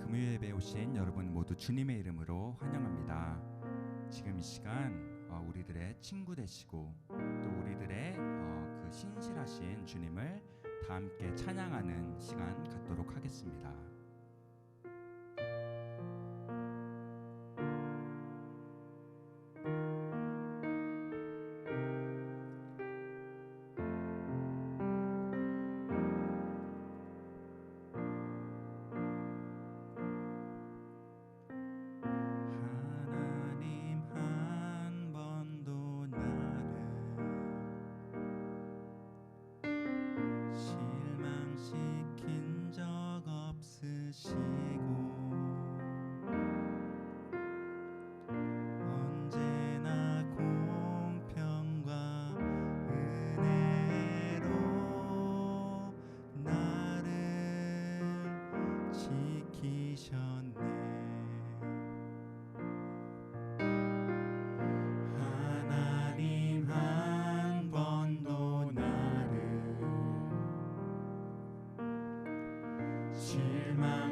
금요 예배에 오신 여러분 모두 주님의 이름으로 환영합니다. 지금 이 시간 우리들의 친구 되시고 또 우리들의 그 신실하신 주님을 다 함께 찬양하는 시간 갖도록 하겠습니다.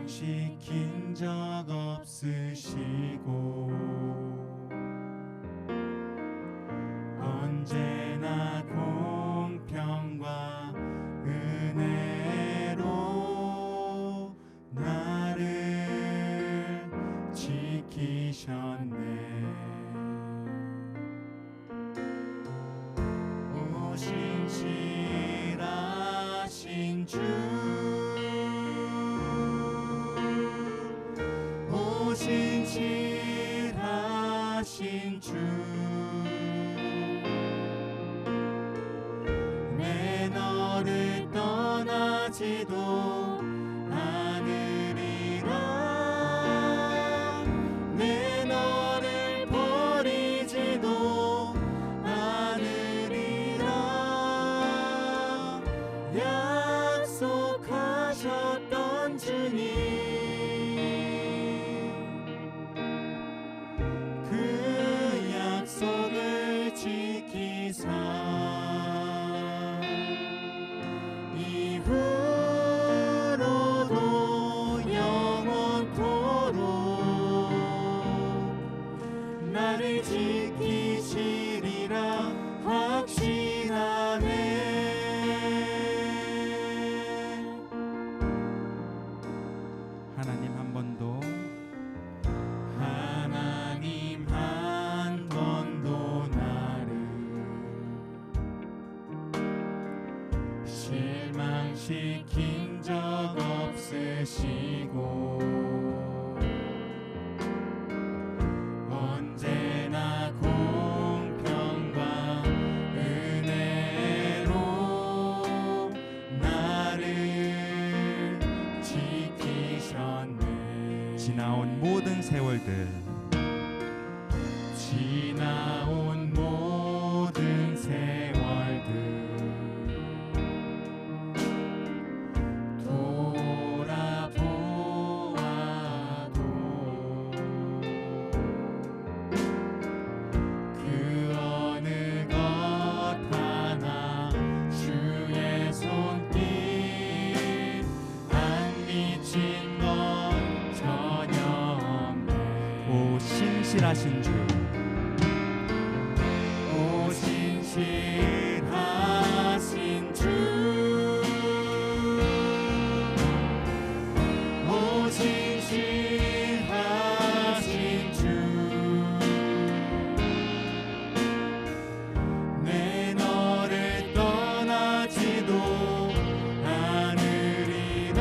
실망시킨 적 없으시고 언제나 공평과 은혜로 나를 지키셨네. 오 신실하신 주, 신실하신 주, 내 너를 떠나지도 않으리라. 내 너를 버리지도 않으리라. 약속하셨던 주님, 약속을 지키사 이후로도 영원토록 나를 지키시리라 확신하네. 하나님 한 번도 실망시킨 적 없으시고 언제나 공평과 은혜로 나를 지키셨네. 지나온 모든 세월들, 지나온 모든 세월들 신실하신 주, 오 신실하신 주, 오 신실하신 주, 내 너를 떠나지도 않으리라.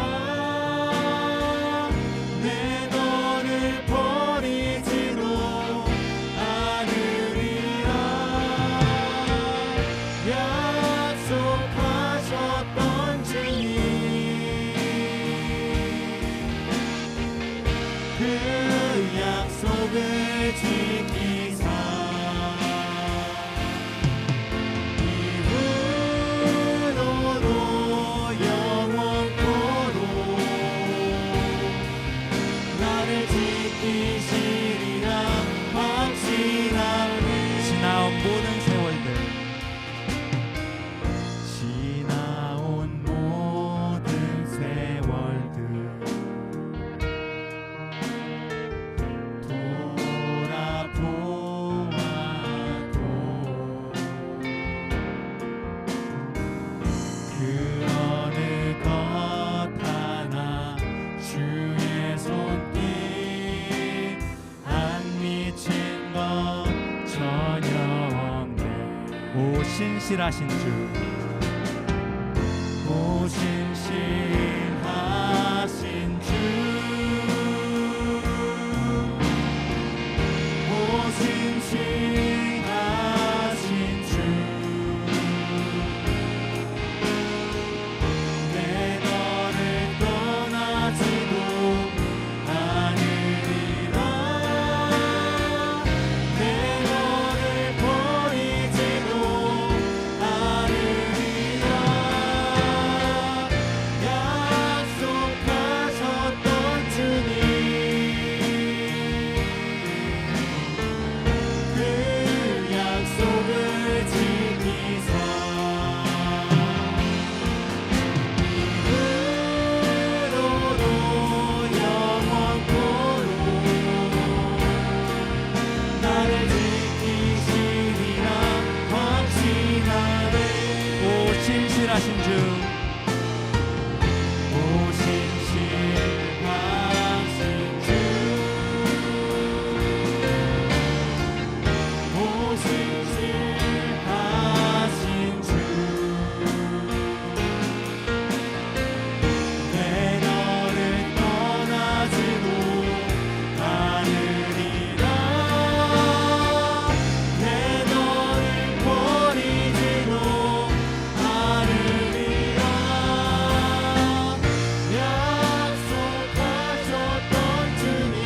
내 너를 버리지도 신실하신 주, 오 신실하신 주, 오 신실하신 주, 내 너를 떠나지도 않으리라, 내 너를 버리지도 않으리라. 약속하셨던 주님, 그 약속을 지키사 이후로도 영원토록 나를 지키시리라 확신하네. 오 신실하신 주, 오 신실하신 주, 오 신실하신 주, 내 너를 떠나지도 않으리라, 내 너를 버리지도 않으리라. 약속하셨던 주님,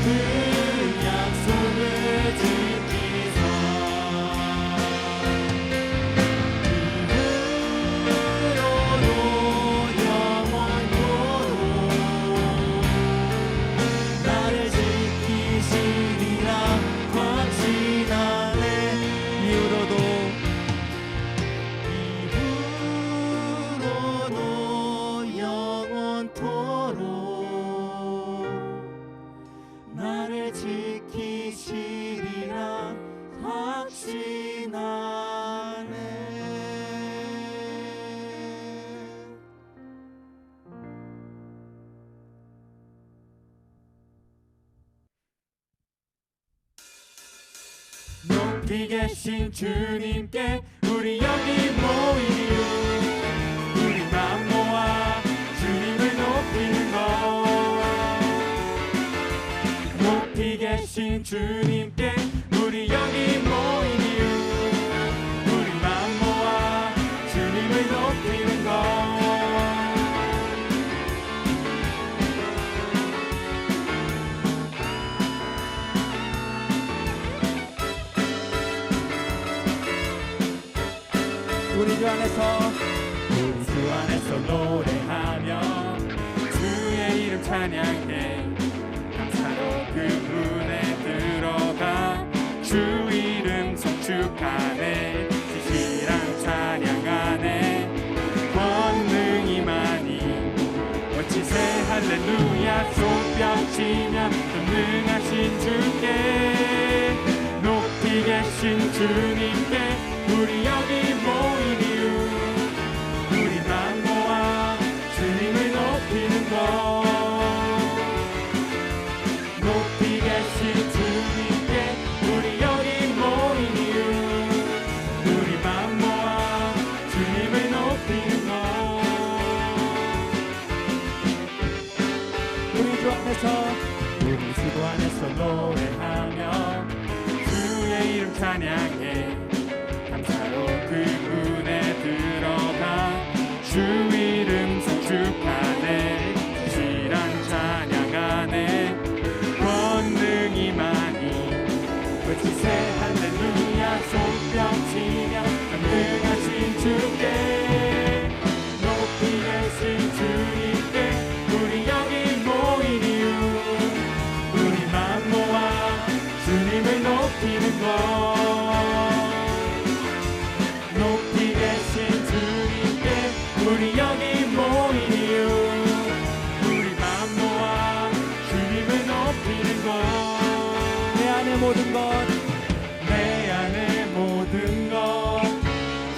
그 약속을 지키사 이후로도 영원토록 나를 지키시리라 확신하네. 이후로도 이후로도 영원토록 나를 지키시리라 확신하네. 높이 계신 주님께 우리 여기 모인 이유, 우리 맘 모아 주님을 높이는 것. 높이 계신 주님께 우리 여기 모인 이유, 우리 맘 모아 주님을 높이는 것. 우리 주 안에서 우리 주 안에서 노래하며 주의 이름 찬양해. 감사로 그 문에 들어가 주 이름 송축하네. 진실한 찬양하네. 권능이 많이 멋지세 할렐루야. 손뼉치며 전능하신 주께, 높이 계신 주님께 우리 여기 모인 이유, 우리 맘 모아 주님을 높이는 것. 높이 계신 주님께 우리 여기 모인 이유, 우리 맘 모아 주님을 높이는 것. 우리 주 안에서 우리 주 안에서 노래하며 주의 이름 찬양해. 감사로 그 문에 들어가 주 이름 송축하네. 진실한 찬양하네. 권능이 많이 외치세 할렐루야. 손뼉치며 전능하신 주께, 높이 계신 주님께 우리 여기 모인 이유, 우리 맘 모아 주님을 높이는 것. 높이 계신 주님께 우리 여기 모인 이유, 우리 맘 모아 주님을 높이는 것. 내 안의 모든 것, 내 안의 모든 것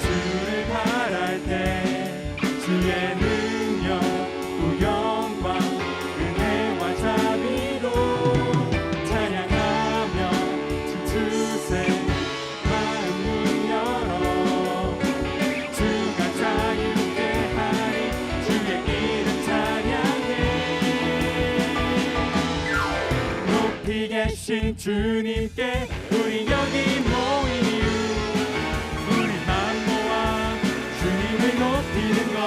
주를 바랄 때 주의 능력 또 영광 은혜와 자비로 찬양하며 주님께 우리 여기 모인 이유 우리 맘 모아 주님을 높이는 것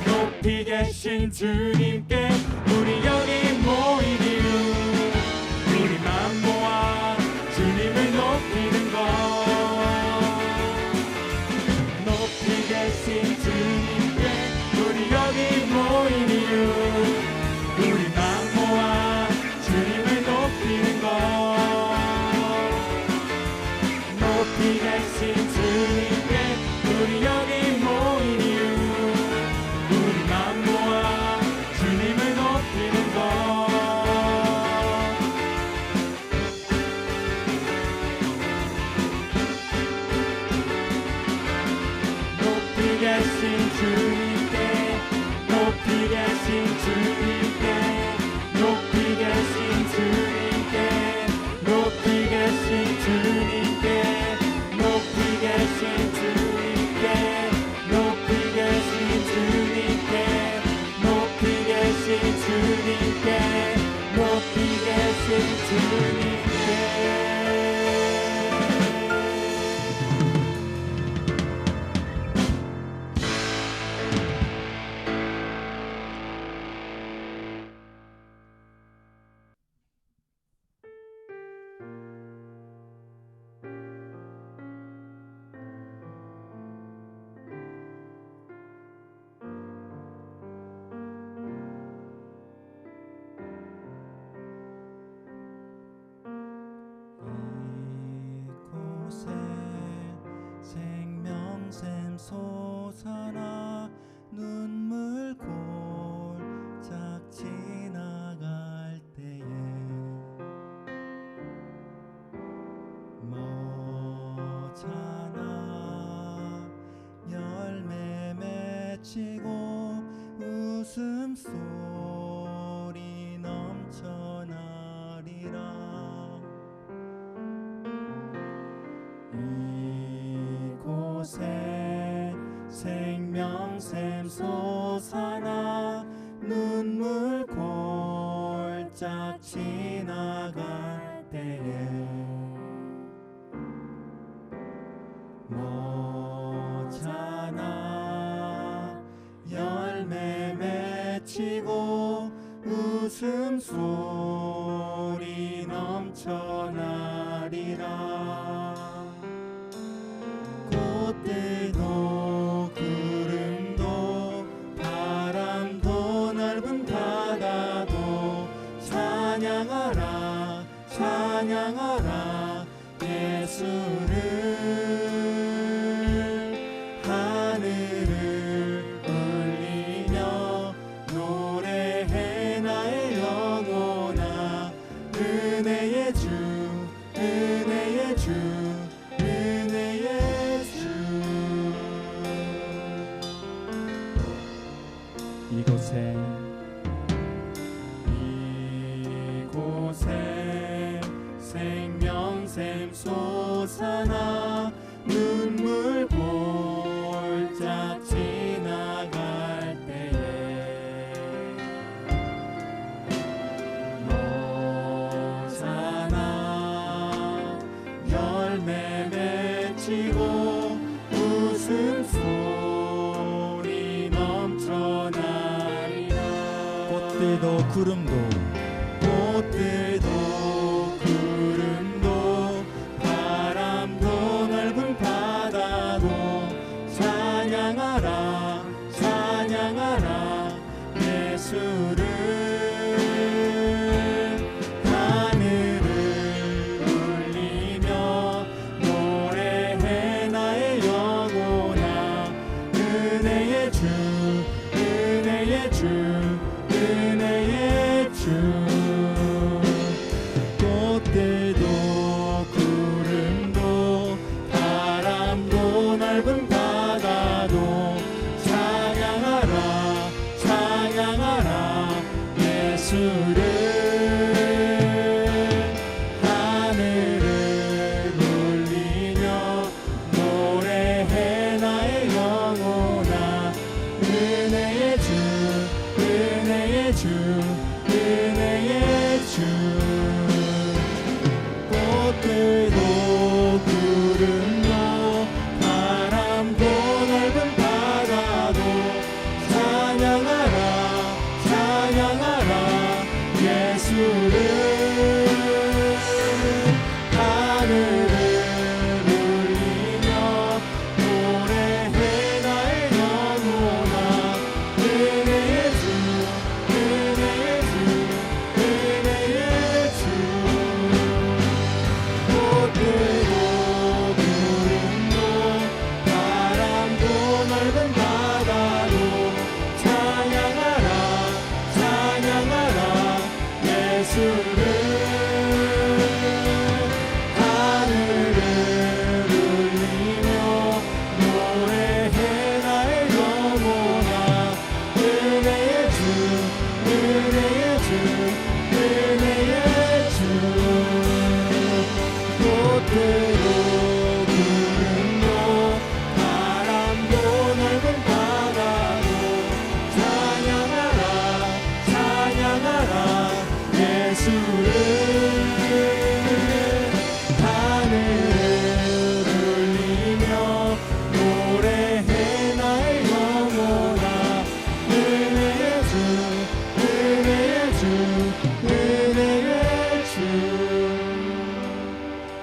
높이 계신 주님께 우리 여기 모인 이유 우리 맘 모아 주님을 높이는 것 높이 계신 주님께 우리 여기 모인 이유 우리 맘 모아 주님을 높이는 것 높이 계신 주님께 우리 여기 모인 이유 우리 맘 모아 주님을 높이는 것 높이 계신 주님께 높이 계신 주님께 높이 계신 주님께 높이 계신 주님께 높이 계신 주님께 높이 계신 주님께 높이 계신 주님께 높이 계신 주님께 이곳에 생명샘 솟아나 눈물 골짝 지나갈 때에 머잖아 열매 맺히고 웃음소리 넘쳐나리라 이곳에 생명샘 솟아나 눈물 골짝 지나갈 때에 머잖아 열매 맺히고 웃음소리 넘쳐나리라 꽃들도 구름도 바람도 넓은 바다도 찬양하라 찬양하라 예수를 하늘을 울리며 노래해 나의 영혼아 은혜의 주 은혜의 주 은혜의 주 이곳에 생명샘 솟아나 눈물 골짝 지나갈 때에 머잖아 열매 맺히고 웃음소리 넘쳐나리라 꽃들도 구름도 구름도 바람도 넓은 바다도 찬양하라 찬양하라 예수를 하늘을 울리며 노래해 나의 영혼아 은혜의 주 은혜의 주 은혜의 주 구름도 바람도 넓은 바다도 찬양하라 찬양하라 예수를 하늘을 울리며 노래해 나의 영혼아 은혜의 주 은혜의 주 은혜의 주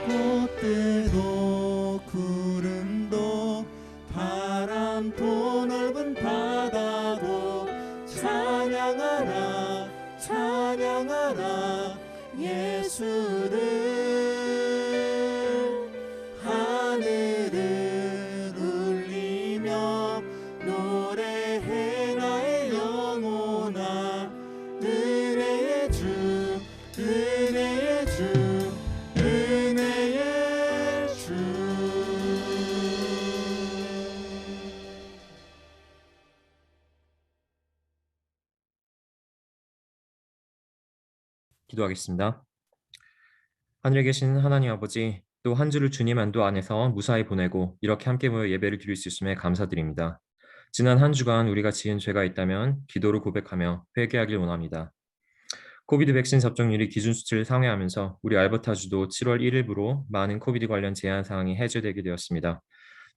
꽃들도 구름도 바람도 넓은 바다도 찬양하라 찬양하라 예수를 하늘을 울리며 노래해 나의 영혼아 은혜의 주 은혜의 주 은혜의 주 기도하겠습니다. 하늘에 계신 하나님 아버지, 또 한 주를 주님 안도 안에서 무사히 보내고 이렇게 함께 모여 예배를 드릴 수 있음에 감사드립니다. 지난 한 주간 우리가 지은 죄가 있다면 기도로 고백하며 회개하길 원합니다. 코비드 백신 접종률이 기준 수치를 상회하면서 우리 알버타주도 7월 1일부로 많은 코비드 관련 제한 사항이 해제되게 되었습니다.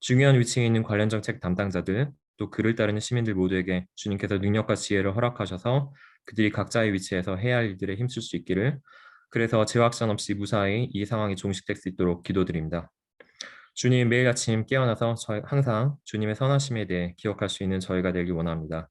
중요한 위치에 있는 관련 정책 담당자들, 또 그를 따르는 시민들 모두에게 주님께서 능력과 지혜를 허락하셔서 그들이 각자의 위치에서 해야 할 일들에 힘쓸 수 있기를, 그래서 재확산 없이 무사히 이 상황이 종식될 수 있도록 기도드립니다. 주님, 매일 아침 깨어나서 항상 주님의 선하심에 대해 기억할 수 있는 저희가 되길 원합니다.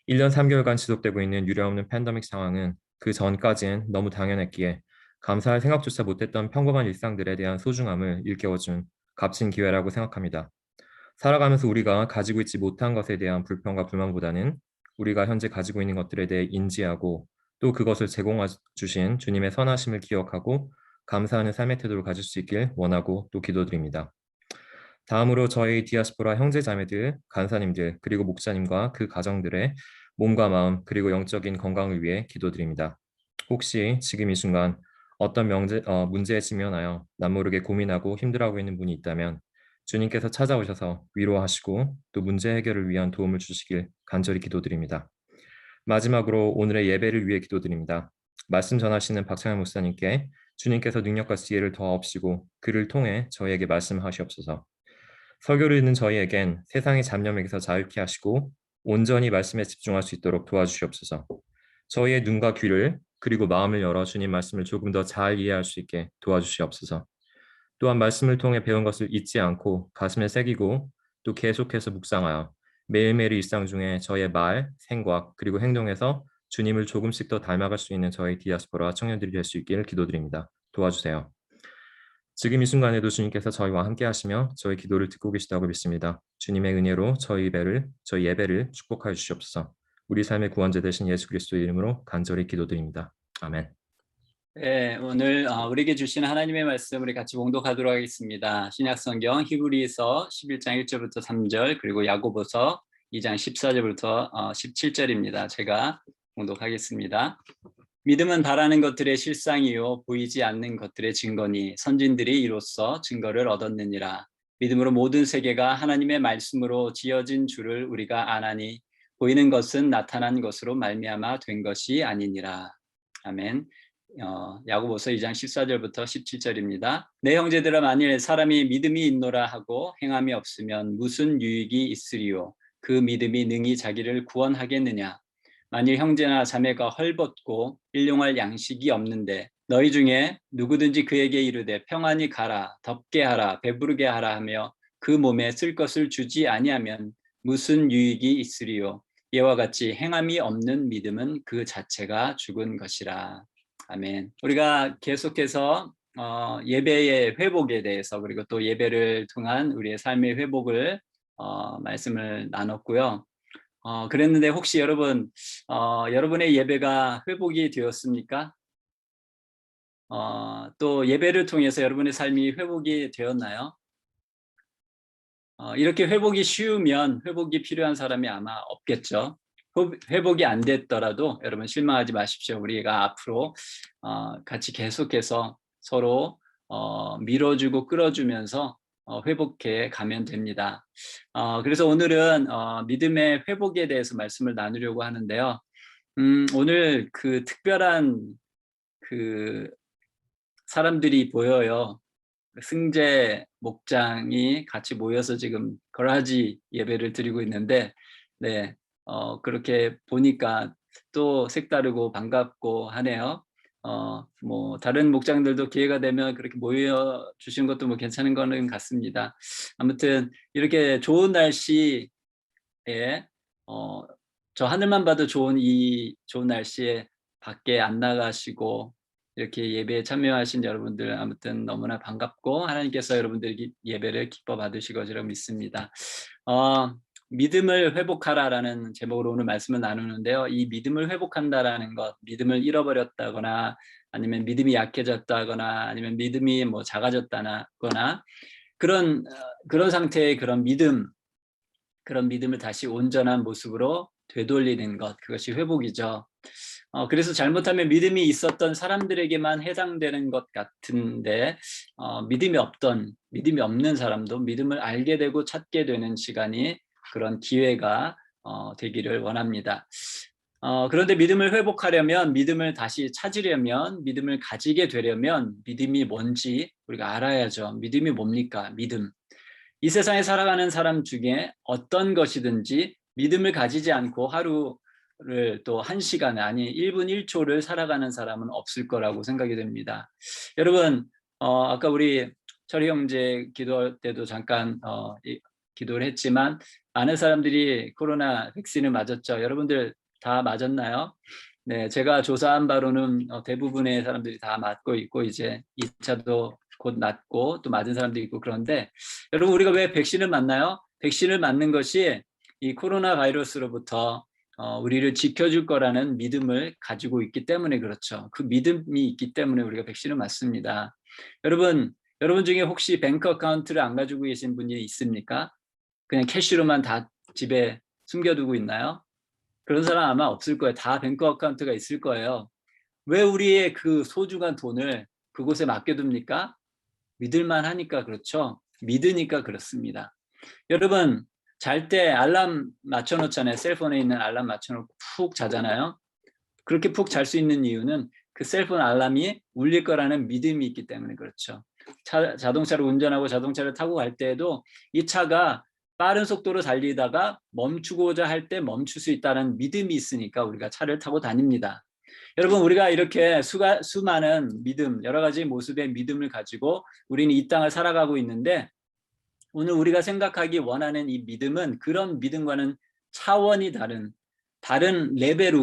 1년 3개월간 지속되고 있는 유례없는 팬데믹 상황은 그 전까지는 너무 당연했기에 감사할 생각조차 못했던 평범한 일상들에 대한 소중함을 일깨워준 값진 기회라고 생각합니다. 살아가면서 우리가 가지고 있지 못한 것에 대한 불평과 불만보다는 우리가 현재 가지고 있는 것들에 대해 인지하고 또 그것을 제공해 주신 주님의 선하심을 기억하고 감사하는 삶의 태도를 가질 수 있길 원하고 또 기도드립니다. 다음으로 저희 디아스포라 형제자매들, 간사님들, 그리고 목사님과 그 가정들의 몸과 마음 그리고 영적인 건강을 위해 기도드립니다. 혹시 지금 이 순간 어떤 문제에 직면하여 남모르게 고민하고 힘들어하고 있는 분이 있다면 주님께서 찾아오셔서 위로하시고 또 문제 해결을 위한 도움을 주시길 간절히 기도드립니다. 마지막으로 오늘의 예배를 위해 기도드립니다. 말씀 전하시는 박창현 목사님께 주님께서 능력과 지혜를 더하옵시고 그를 통해 저희에게 말씀하시옵소서. 설교를 듣는 저희에겐 세상의 잡념에게서 자유케 하시고 온전히 말씀에 집중할 수 있도록 도와주시옵소서. 저희의 눈과 귀를 그리고 마음을 열어 주님 말씀을 조금 더 잘 이해할 수 있게 도와주시옵소서. 또한 말씀을 통해 배운 것을 잊지 않고 가슴에 새기고 또 계속해서 묵상하여 매일매일 일상 중에 저의 말, 생각 그리고 행동에서 주님을 조금씩 더 닮아갈 수 있는 저희 디아스포라 청년들이 될 수 있기를 기도드립니다. 도와주세요. 지금 이 순간에도 주님께서 저희와 함께 하시며 저희 기도를 듣고 계시다고 믿습니다. 주님의 은혜로 저희 예배를 축복하여 주시옵소서. 우리 삶의 구원자 되신 예수 그리스도의 이름으로 간절히 기도드립니다. 아멘. 네, 오늘 우리에게 주신 하나님의 말씀 우리 같이 봉독하도록 하겠습니다. 신약성경 히브리서 11장 1절부터 3절 그리고 야고보서 2장 14절부터 17절입니다. 제가 봉독하겠습니다. 믿음은 바라는 것들의 실상이요 보이지 않는 것들의 증거니 선진들이 이로써 증거를 얻었느니라. 믿음으로 모든 세계가 하나님의 말씀으로 지어진 줄을 우리가 아나니 보이는 것은 나타난 것으로 말미암아 된 것이 아니니라. 아멘. 야고보서 2장 14절부터 17절입니다. 내 형제들아 만일 사람이 믿음이 있노라 하고 행함이 없으면 무슨 유익이 있으리요? 그 믿음이 능히 자기를 구원하겠느냐? 만일 형제나 자매가 헐벗고 일용할 양식이 없는데 너희 중에 누구든지 그에게 이르되 평안히 가라, 덥게 하라, 배부르게 하라 하며 그 몸에 쓸 것을 주지 아니하면 무슨 유익이 있으리요? 이와 같이 행함이 없는 믿음은 그 자체가 죽은 것이라. 아멘. 우리가 계속해서 예배의 회복에 대해서 그리고 또 예배를 통한 우리의 삶의 회복을 말씀을 나눴고요. 그랬는데 혹시 여러분 여러분의 예배가 회복이 되었습니까? 또 예배를 통해서 여러분의 삶이 회복이 되었나요? 이렇게 회복이 쉬우면 회복이 필요한 사람이 아마 없겠죠. 회복이 안 됐더라도 여러분 실망하지 마십시오. 우리가 앞으로 같이 계속해서 서로 밀어주고 끌어주면서 회복해 가면 됩니다. 그래서 오늘은 믿음의 회복에 대해서 말씀을 나누려고 하는데요. 오늘 그 특별한 그 사람들이 보여요. 승재 목장이 같이 모여서 지금 거라지 예배를 드리고 있는데, 네, 그렇게 보니까 또 색다르고 반갑고 하네요. 뭐 다른 목장들도 기회가 되면 그렇게 모여 주시는 것도 뭐 괜찮은 거는 같습니다. 아무튼 이렇게 좋은 날씨에 저 하늘만 봐도 좋은 이 좋은 날씨에 밖에 안 나가시고 이렇게 예배에 참여하신 여러분들 아무튼 너무나 반갑고 하나님께서 여러분들에게 예배를 기뻐 받으실 것이라 믿습니다. 믿음을 회복하라라는 제목으로 오늘 말씀을 나누는데요. 이 믿음을 회복한다라는 것, 믿음을 잃어버렸다거나 아니면 믿음이 약해졌다거나 아니면 믿음이 뭐 작아졌다거나 그런 상태의 그런 믿음을 다시 온전한 모습으로 되돌리는 것, 그것이 회복이죠. 그래서 잘못하면 믿음이 있었던 사람들에게만 해당되는 것 같은데 믿음이 없는 사람도 믿음을 알게 되고 찾게 되는 시간이 그런 기회가 되기를 원합니다. 그런데 믿음을 회복하려면, 믿음을 다시 찾으려면, 믿음을 가지게 되려면 믿음이 뭔지 우리가 알아야죠. 믿음이 뭡니까? 믿음. 이 세상에 살아가는 사람 중에 어떤 것이든지 믿음을 가지지 않고 하루를 또 1시간 아니 1분 1초를 살아가는 사람은 없을 거라고 생각이 됩니다. 여러분 아까 우리 철희 형제 기도할 때도 잠깐 기도를 했지만 많은 사람들이 코로나 백신을 맞았죠. 여러분들 다 맞았나요? 네, 제가 조사한 바로는 대부분의 사람들이 다 맞고 있고 이제 2차도 곧 맞고 또 맞은 사람도 있고 그런데 여러분 우리가 왜 백신을 맞나요? 백신을 맞는 것이 이 코로나 바이러스로부터 우리를 지켜줄 거라는 믿음을 가지고 있기 때문에 그렇죠. 그 믿음이 있기 때문에 우리가 백신을 맞습니다. 여러분 중에 혹시 뱅크 어카운트를 안 가지고 계신 분이 있습니까? 그냥 캐시로만 다 집에 숨겨두고 있나요? 그런 사람 아마 없을 거예요. 다 뱅크 어카운트가 있을 거예요. 왜 우리의 그 소중한 돈을 그곳에 맡겨둡니까? 믿을만 하니까 그렇죠. 믿으니까 그렇습니다. 여러분 잘 때 알람 맞춰놓잖아요. 셀폰에 있는 알람 맞춰놓고 푹 자잖아요. 그렇게 푹 잘 수 있는 이유는 그 셀폰 알람이 울릴 거라는 믿음이 있기 때문에 그렇죠. 자동차를 운전하고 자동차를 타고 갈 때에도 이 차가 빠른 속도로 달리다가 멈추고자 할 때 멈출 수 있다는 믿음이 있으니까 우리가 차를 타고 다닙니다. 여러분 우리가 이렇게 수많은 믿음, 여러 가지 모습의 믿음을 가지고 우리는 이 땅을 살아가고 있는데 오늘 우리가 생각하기 원하는 이 믿음은 그런 믿음과는 차원이 다른 레벨,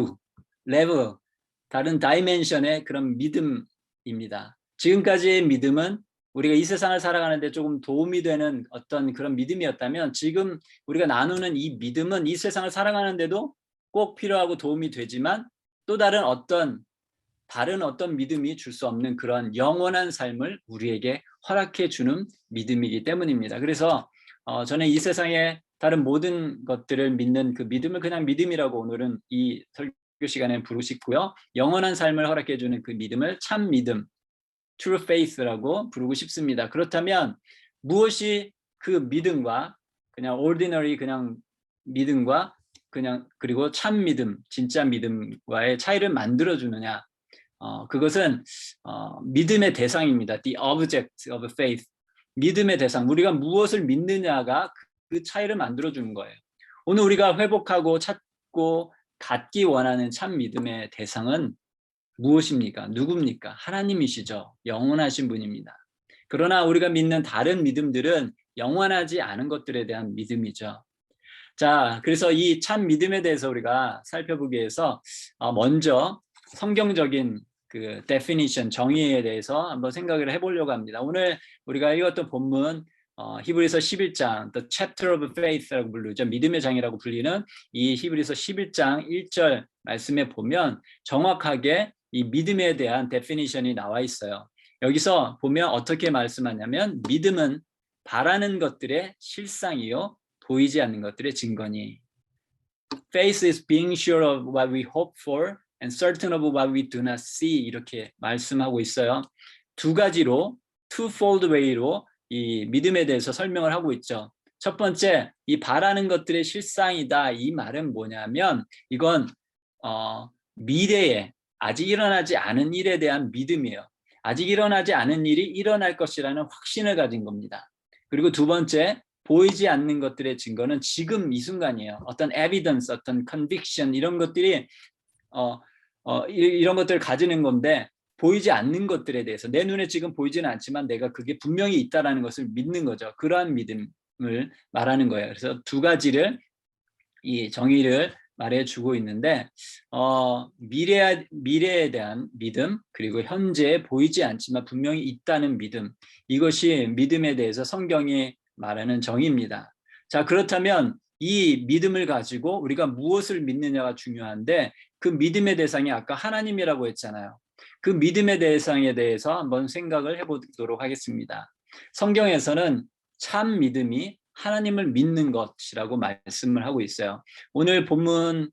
다른 다이멘션의 그런 믿음입니다. 지금까지의 믿음은 우리가 이 세상을 살아가는데 조금 도움이 되는 어떤 그런 믿음이었다면 지금 우리가 나누는 이 믿음은 이 세상을 살아가는데도 꼭 필요하고 도움이 되지만 또 다른 어떤 믿음이 줄 수 없는 그런 영원한 삶을 우리에게 허락해 주는 믿음이기 때문입니다. 그래서 저는 이 세상의 다른 모든 것들을 믿는 그 믿음을 그냥 믿음이라고 오늘은 이 설교 시간에 부르고 싶고요. 영원한 삶을 허락해 주는 그 믿음을 참 믿음, true faith라고 부르고 싶습니다. 그렇다면 무엇이 그 믿음과 그냥 ordinary 그냥 믿음과 그리고 참 믿음, 진짜 믿음과의 차이를 만들어 주느냐? 그것은 믿음의 대상입니다. The object of faith. 믿음의 대상. 우리가 무엇을 믿느냐가 그 차이를 만들어 주는 거예요. 오늘 우리가 회복하고 찾고 갖기 원하는 참 믿음의 대상은 무엇입니까? 누굽니까? 하나님이시죠. 영원하신 분입니다. 그러나 우리가 믿는 다른 믿음들은 영원하지 않은 것들에 대한 믿음이죠. 자, 그래서 이 참 믿음에 대해서 우리가 살펴보기 위해서 먼저 성경적인 그 definition, 정의에 대해서 한번 생각을 해보려고 합니다. 오늘 우리가 읽었던 본문 히브리서 11장, the chapter of faith라고 부르죠. 믿음의 장이라고 불리는 이 히브리서 11장 1절 말씀에 보면 정확하게 이 믿음에 대한 definition이 나와 있어요. 여기서 보면 어떻게 말씀하냐면 믿음은 바라는 것들의 실상이요 보이지 않는 것들의 증거니. Faith is being sure of what we hope for and certain of what we do not see. 이렇게 말씀하고 있어요. 두 twofold way로 이 믿음에 대해서 설명을 하고 있죠. 첫 번째, 이 바라는 것들의 실상이다. 이 말은 뭐냐면 이건 미래에 아직 일어나지 않은 일에 대한 믿음이에요. 아직 일어나지 않은 일이 일어날 것이라는 확신을 가진 겁니다. 그리고 두 번째, 보이지 않는 것들의 증거는 지금 이 순간이에요. 어떤 evidence, 어떤 conviction 이런 것들이 이런 것들을 가지는 건데 보이지 않는 것들에 대해서 내 눈에 지금 보이지는 않지만 내가 그게 분명히 있다라는 것을 믿는 거죠. 그러한 믿음을 말하는 거예요. 그래서 두 가지를 이 정의를 말해주고 있는데 미래에 대한 믿음 그리고 현재에 보이지 않지만 분명히 있다는 믿음 이것이 믿음에 대해서 성경이 말하는 정의입니다. 자, 그렇다면 이 믿음을 가지고 우리가 무엇을 믿느냐가 중요한데 그 믿음의 대상이 아까 하나님이라고 했잖아요. 그 믿음의 대상에 대해서 한번 생각을 해보도록 하겠습니다. 성경에서는 참 믿음이 하나님을 믿는 것이라고 말씀을 하고 있어요. 오늘 본문에는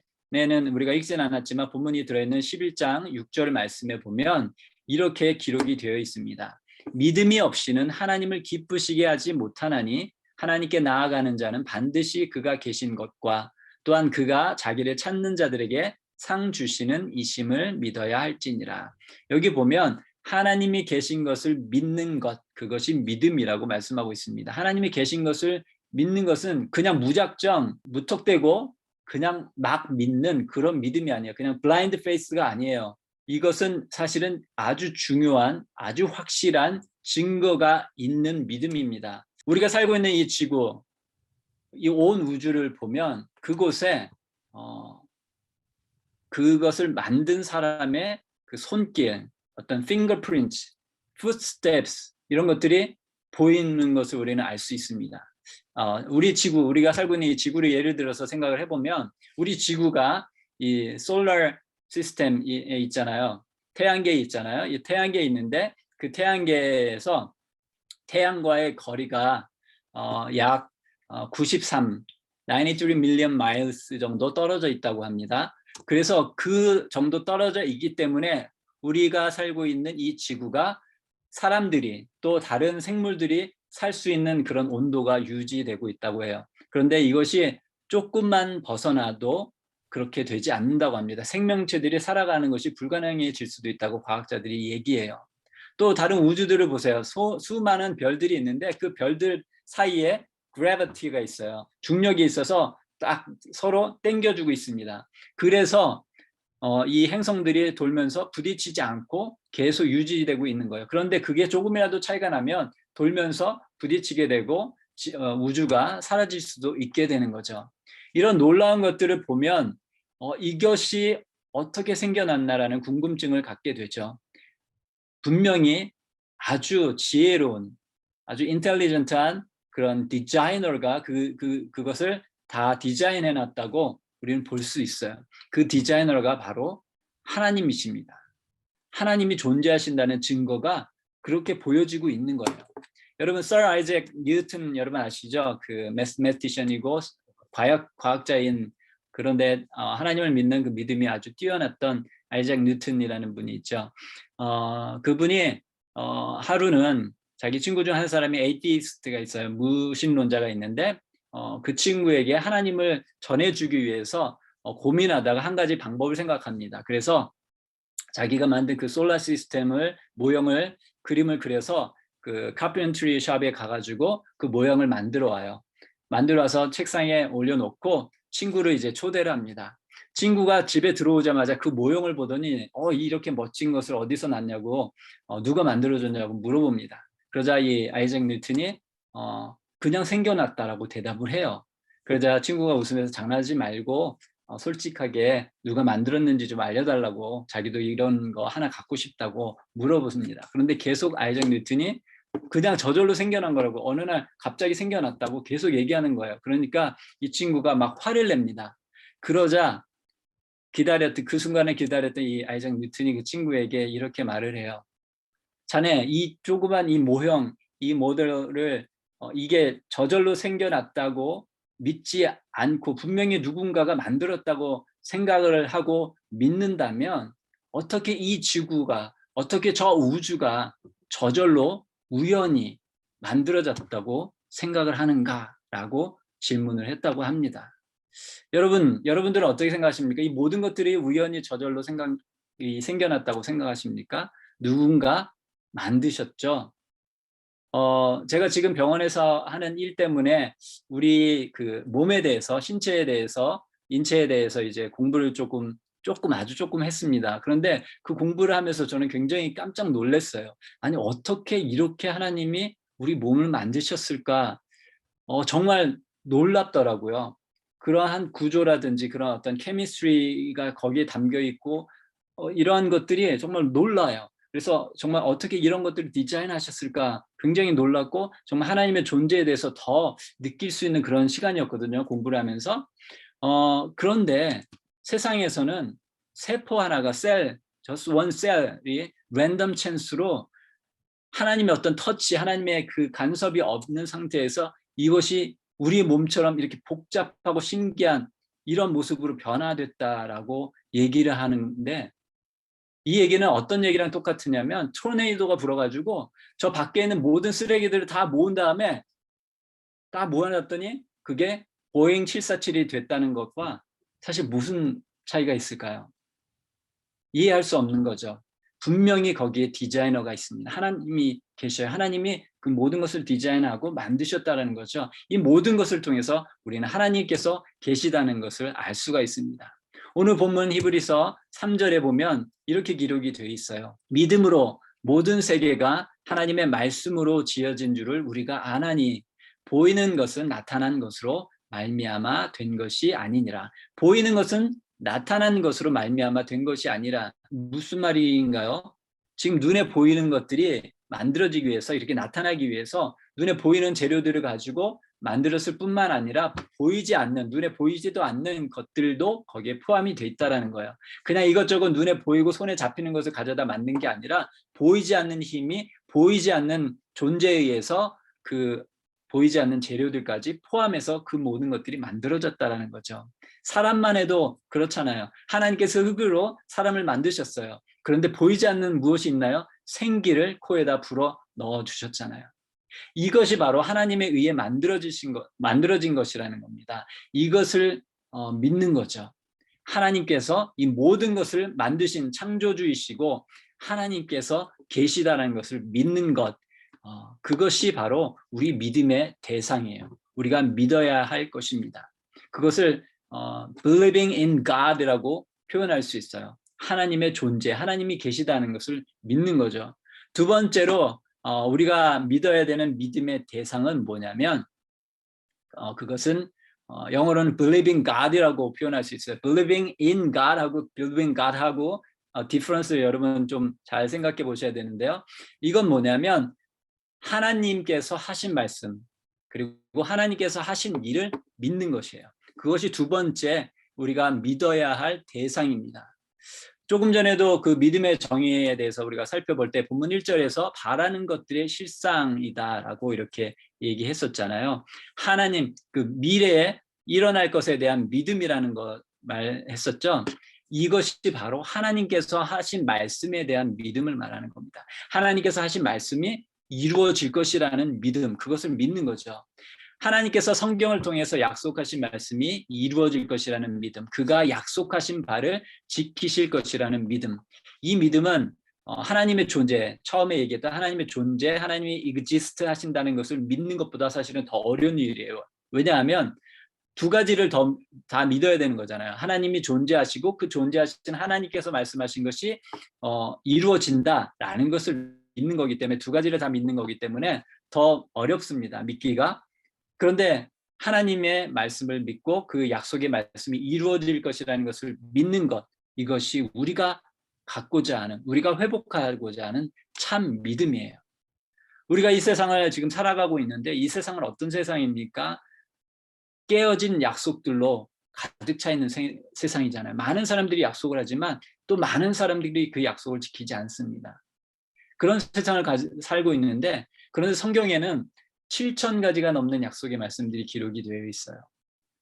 우리가 읽지는 않았지만 본문이 들어있는 11장 6절 말씀에 보면 이렇게 기록이 되어 있습니다. 믿음이 없이는 하나님을 기쁘시게 하지 못하나니 하나님께 나아가는 자는 반드시 그가 계신 것과 또한 그가 자기를 찾는 자들에게 상 주시는 이심을 믿어야 할지니라. 여기 보면 하나님이 계신 것을 믿는 것, 그것이 믿음이라고 말씀하고 있습니다. 하나님이 계신 것을 믿는 것은 그냥 무작정 무턱대고 그냥 막 믿는 그런 믿음이 아니에요. 그냥 블라인드 페이스가 아니에요. 이것은 사실은 아주 중요한, 아주 확실한 증거가 있는 믿음입니다. 우리가 살고 있는 이 지구, 이 온 우주를 보면 그곳에 그것을 만든 사람의 그 손길, 어떤 fingerprints, footsteps 이런 것들이 보이는 것을 우리는 알 수 있습니다. 우리 지구, 우리가 살고 있는 이 지구를 예를 들어서 생각을 해보면 우리 지구가 이 솔라 시스템에 있잖아요. 태양계에 있잖아요. 이 태양계에 있는데 그 태양계에서 태양과의 거리가 약 93 million miles 정도 떨어져 있다고 합니다. 그래서 그 정도 떨어져 있기 때문에 우리가 살고 있는 이 지구가 사람들이 또 다른 생물들이 살 수 있는 그런 온도가 유지되고 있다고 해요. 그런데 이것이 조금만 벗어나도 그렇게 되지 않는다고 합니다. 생명체들이 살아가는 것이 불가능해질 수도 있다고 과학자들이 얘기해요. 또 다른 우주들을 보세요. 수많은 별들이 있는데 그 별들 사이에 gravity가 있어요. 중력이 있어서 딱 서로 당겨주고 있습니다. 그래서 이 행성들이 돌면서 부딪히지 않고 계속 유지되고 있는 거예요. 그런데 그게 조금이라도 차이가 나면 돌면서 부딪히게 되고 우주가 사라질 수도 있게 되는 거죠. 이런 놀라운 것들을 보면 이것이 어떻게 생겨났나라는 궁금증을 갖게 되죠. 분명히 아주 지혜로운, 아주 인텔리전트한 그런 디자이너가 그것을 다 디자인해 놨다고 우리는 볼 수 있어요. 그 디자이너가 바로 하나님이십니다. 하나님이 존재하신다는 증거가 그렇게 보여지고 있는 거예요. 여러분, 서 아이작 뉴턴 여러분 아시죠? 그 매스메티션이고 과학자인 그런데 하나님을 믿는 그 믿음이 아주 뛰어났던 아이작 뉴턴이라는 분이 있죠. 그분이 하루는 자기 친구 중 한 사람이 에이티스트가 있어요. 무신론자가 있는데 그 친구에게 하나님을 전해주기 위해서 고민하다가 한 가지 방법을 생각합니다. 그래서 자기가 만든 그 솔라 시스템을 모형을 그림을 그려서 그 카펜트리 샵에 가가지고 그 모형을 만들어 와요. 만들어 와서 책상에 올려놓고 친구를 이제 초대를 합니다. 친구가 집에 들어오자마자 그 모형을 보더니 이렇게 멋진 것을 어디서 났냐고 누가 만들어줬냐고 물어봅니다. 그러자 이 아이작 뉴턴이 그냥 생겨났다라고 대답을 해요. 그러자 친구가 웃으면서 장난하지 말고 솔직하게 누가 만들었는지 좀 알려달라고 자기도 이런 거 하나 갖고 싶다고 물어봅니다. 그런데 계속 아이작 뉴턴이 그냥 저절로 생겨난 거라고 어느 날 갑자기 생겨났다고 계속 얘기하는 거예요. 그러니까 이 친구가 막 화를 냅니다. 그러자 그 순간에 기다렸던 이 아이작 뉴턴이 그 친구에게 이렇게 말을 해요. 자네 이 조그만 이 모형, 이 모델을 이게 저절로 생겨났다고 믿지 않고 분명히 누군가가 만들었다고 생각을 하고 믿는다면 어떻게 이 지구가, 어떻게 저 우주가 저절로 우연히 만들어졌다고 생각을 하는가라고 질문을 했다고 합니다. 여러분들은 어떻게 생각하십니까? 이 모든 것들이 우연히 저절로 생겨났다고 생각하십니까? 누군가 만드셨죠? 제가 지금 병원에서 하는 일 때문에 우리 그 몸에 대해서, 신체에 대해서, 인체에 대해서 이제 공부를 아주 조금 했습니다. 그런데 그 공부를 하면서 저는 굉장히 깜짝 놀랐어요. 아니, 어떻게 이렇게 하나님이 우리 몸을 만드셨을까? 정말 놀랍더라고요. 그러한 구조라든지 그런 어떤 케미스트리가 거기에 담겨 있고 이러한 것들이 정말 놀라요. 그래서 정말 어떻게 이런 것들을 디자인하셨을까 굉장히 놀랐고 정말 하나님의 존재에 대해서 더 느낄 수 있는 그런 시간이었거든요. 공부를 하면서. 그런데 세상에서는 세포 하나가 just one cell이 랜덤 찬스로 하나님의 어떤 터치, 하나님의 그 간섭이 없는 상태에서 이것이 우리 몸처럼 이렇게 복잡하고 신기한 이런 모습으로 변화됐다라고 얘기를 하는데 이 얘기는 어떤 얘기랑 똑같으냐면 토네이도가 불어가지고 저 밖에 있는 모든 쓰레기들을 다 모은 다음에 다 모아놨더니 그게 보잉 747이 됐다는 것과 사실 무슨 차이가 있을까요? 이해할 수 없는 거죠. 분명히 거기에 디자이너가 있습니다. 하나님이 계셔요. 하나님이 그 모든 것을 디자인하고 만드셨다는 거죠. 이 모든 것을 통해서 우리는 하나님께서 계시다는 것을 알 수가 있습니다. 오늘 본문 히브리서 3절에 보면 이렇게 기록이 되어 있어요. 믿음으로 모든 세계가 하나님의 말씀으로 지어진 줄을 우리가 아나니 보이는 것은 나타난 것으로 말미암아 된 것이 아니니라. 보이는 것은 나타난 것으로 말미암아 된 것이 아니라 무슨 말인가요? 지금 눈에 보이는 것들이 만들어지기 위해서 이렇게 나타나기 위해서 눈에 보이는 재료들을 가지고 만들었을 뿐만 아니라 보이지 않는 눈에 보이지도 않는 것들도 거기에 포함이 돼 있다라는 거예요. 그냥 이것저것 눈에 보이고 손에 잡히는 것을 가져다 만든 게 아니라 보이지 않는 힘이 보이지 않는 존재에 의해서 그 보이지 않는 재료들까지 포함해서 그 모든 것들이 만들어졌다라는 거죠. 사람만 해도 그렇잖아요. 하나님께서 흙으로 사람을 만드셨어요. 그런데 보이지 않는 무엇이 있나요? 생기를 코에다 불어 넣어 주셨잖아요. 이것이 바로 하나님에 의해 만들어진 것이라는 겁니다. 이것을 믿는 거죠. 하나님께서 이 모든 것을 만드신 창조주이시고 하나님께서 계시다는 것을 믿는 것, 그것이 바로 우리 믿음의 대상이에요. 우리가 믿어야 할 것입니다. 그것을 believing in God이라고 표현할 수 있어요. 하나님의 존재, 하나님이 계시다는 것을 믿는 거죠. 두 번째로 우리가 믿어야 되는 믿음의 대상은 뭐냐면 그것은 영어로는 believing God이라고 표현할 수 있어요. believing in God하고 believing God하고 디퍼런스를 여러분 좀 잘 생각해 보셔야 되는데요. 이건 뭐냐면 하나님께서 하신 말씀 그리고 하나님께서 하신 일을 믿는 것이에요. 그것이 두 번째 우리가 믿어야 할 대상입니다. 조금 전에도 그 믿음의 정의에 대해서 우리가 살펴볼 때 본문 1절에서 바라는 것들의 실상이다라고 이렇게 얘기했었잖아요. 하나님 그 미래에 일어날 것에 대한 믿음이라는 거 말했었죠. 이것이 바로 하나님께서 하신 말씀에 대한 믿음을 말하는 겁니다. 하나님께서 하신 말씀이 이루어질 것이라는 믿음, 그것을 믿는 거죠. 하나님께서 성경을 통해서 약속하신 말씀이 이루어질 것이라는 믿음, 그가 약속하신 바를 지키실 것이라는 믿음. 이 믿음은 하나님의 존재, 처음에 얘기했던 하나님의 존재, 하나님이 exist 하신다는 것을 믿는 것보다 사실은 더 어려운 일이에요. 왜냐하면 두 가지를 다 믿어야 되는 거잖아요. 하나님이 존재하시고 그 존재하신 하나님께서 말씀하신 것이 이루어진다라는 것을 믿는 거기 때문에 두 가지를 다 믿는 거기 때문에 더 어렵습니다. 믿기가. 그런데 하나님의 말씀을 믿고 그 약속의 말씀이 이루어질 것이라는 것을 믿는 것, 이것이 우리가 갖고자 하는, 우리가 회복하고자 하는 참 믿음이에요. 우리가 이 세상을 지금 살아가고 있는데 이 세상은 어떤 세상입니까? 깨어진 약속들로 가득 차 있는 세상이잖아요. 많은 사람들이 약속을 하지만 또 많은 사람들이 그 약속을 지키지 않습니다. 그런 세상을 살고 있는데 그런데 성경에는 7,000가지가 넘는 약속의 말씀들이 기록이 되어 있어요.